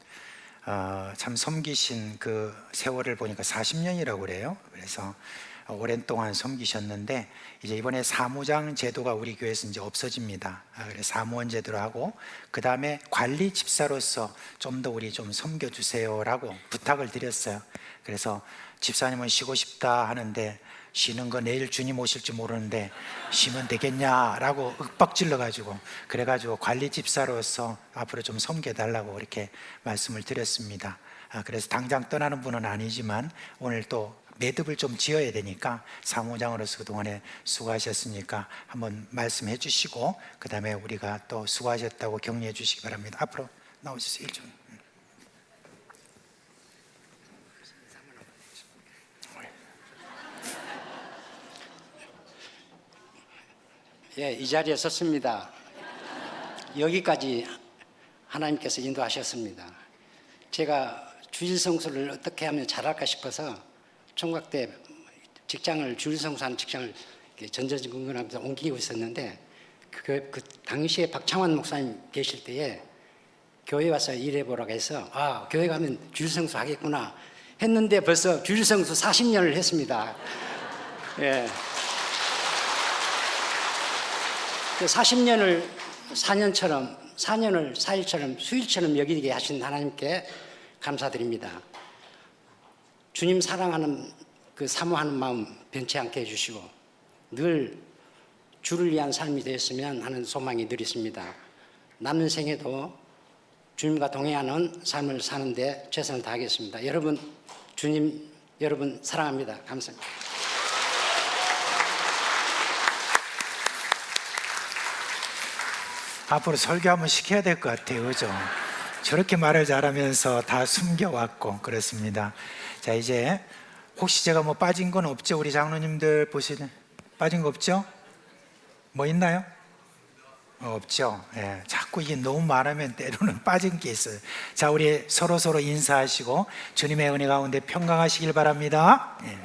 참 섬기신 그 세월을 보니까 40년이라고 그래요. 그래서 오랜 동안 섬기셨는데 이제 이번에 사무장 제도가 우리 교회에서 이제 없어집니다. 그래서 사무원 제도로 하고, 그 다음에 관리 집사로서 좀 더 우리 좀 섬겨주세요라고 부탁을 드렸어요. 그래서 집사님은 쉬고 싶다 하는데 쉬는 거 내일 주님 오실지 모르는데 쉬면 되겠냐라고 윽박질러가지고, 그래가지고 관리 집사로서 앞으로 좀 섬겨달라고 이렇게 말씀을 드렸습니다. 그래서 당장 떠나는 분은 아니지만 오늘 또 매듭을 좀 지어야 되니까 사무장으로서 그동안에 수고하셨으니까 한번 말씀해 주시고, 그 다음에 우리가 또 수고하셨다고 격려해 주시기 바랍니다. 앞으로 나오셔서 일좀. 예, 이 자리에 섰습니다. 여기까지 하나님께서 인도하셨습니다. 제가 주일성수를 어떻게 하면 잘할까 싶어서 총각 때 직장을, 주일성수하는 직장을 전전긍긍하면서 옮기고 있었는데 그 당시에 박창환 목사님 계실 때에 교회 와서 일해보라고 해서 교회 가면 주일성수 하겠구나 했는데 벌써 주일성수 40년을 했습니다. 예. 그 40년을 4년처럼, 4년을 4일처럼 수일처럼 여기게 하신 하나님께 감사드립니다. 주님 사랑하는 그 사모하는 마음 변치 않게 해주시고 늘 주를 위한 삶이 되었으면 하는 소망이 늘 있습니다. 남는 생에도 주님과 동행하는 삶을 사는데 최선을 다하겠습니다. 여러분, 주님 여러분 사랑합니다. 감사합니다. 앞으로 설교 한번 시켜야 될 것 같아요. 그죠? 저렇게 말을 잘하면서 다 숨겨왔고 그렇습니다. 자, 이제 혹시 제가 뭐 빠진 건 없죠? 우리 장로님들 보시는 빠진 거 없죠? 뭐 있나요? 없죠. 예, 자꾸 이게 너무 많으면 때로는 빠진 게 있어요. 자, 우리 서로 인사하시고 주님의 은혜 가운데 평강하시길 바랍니다. 예.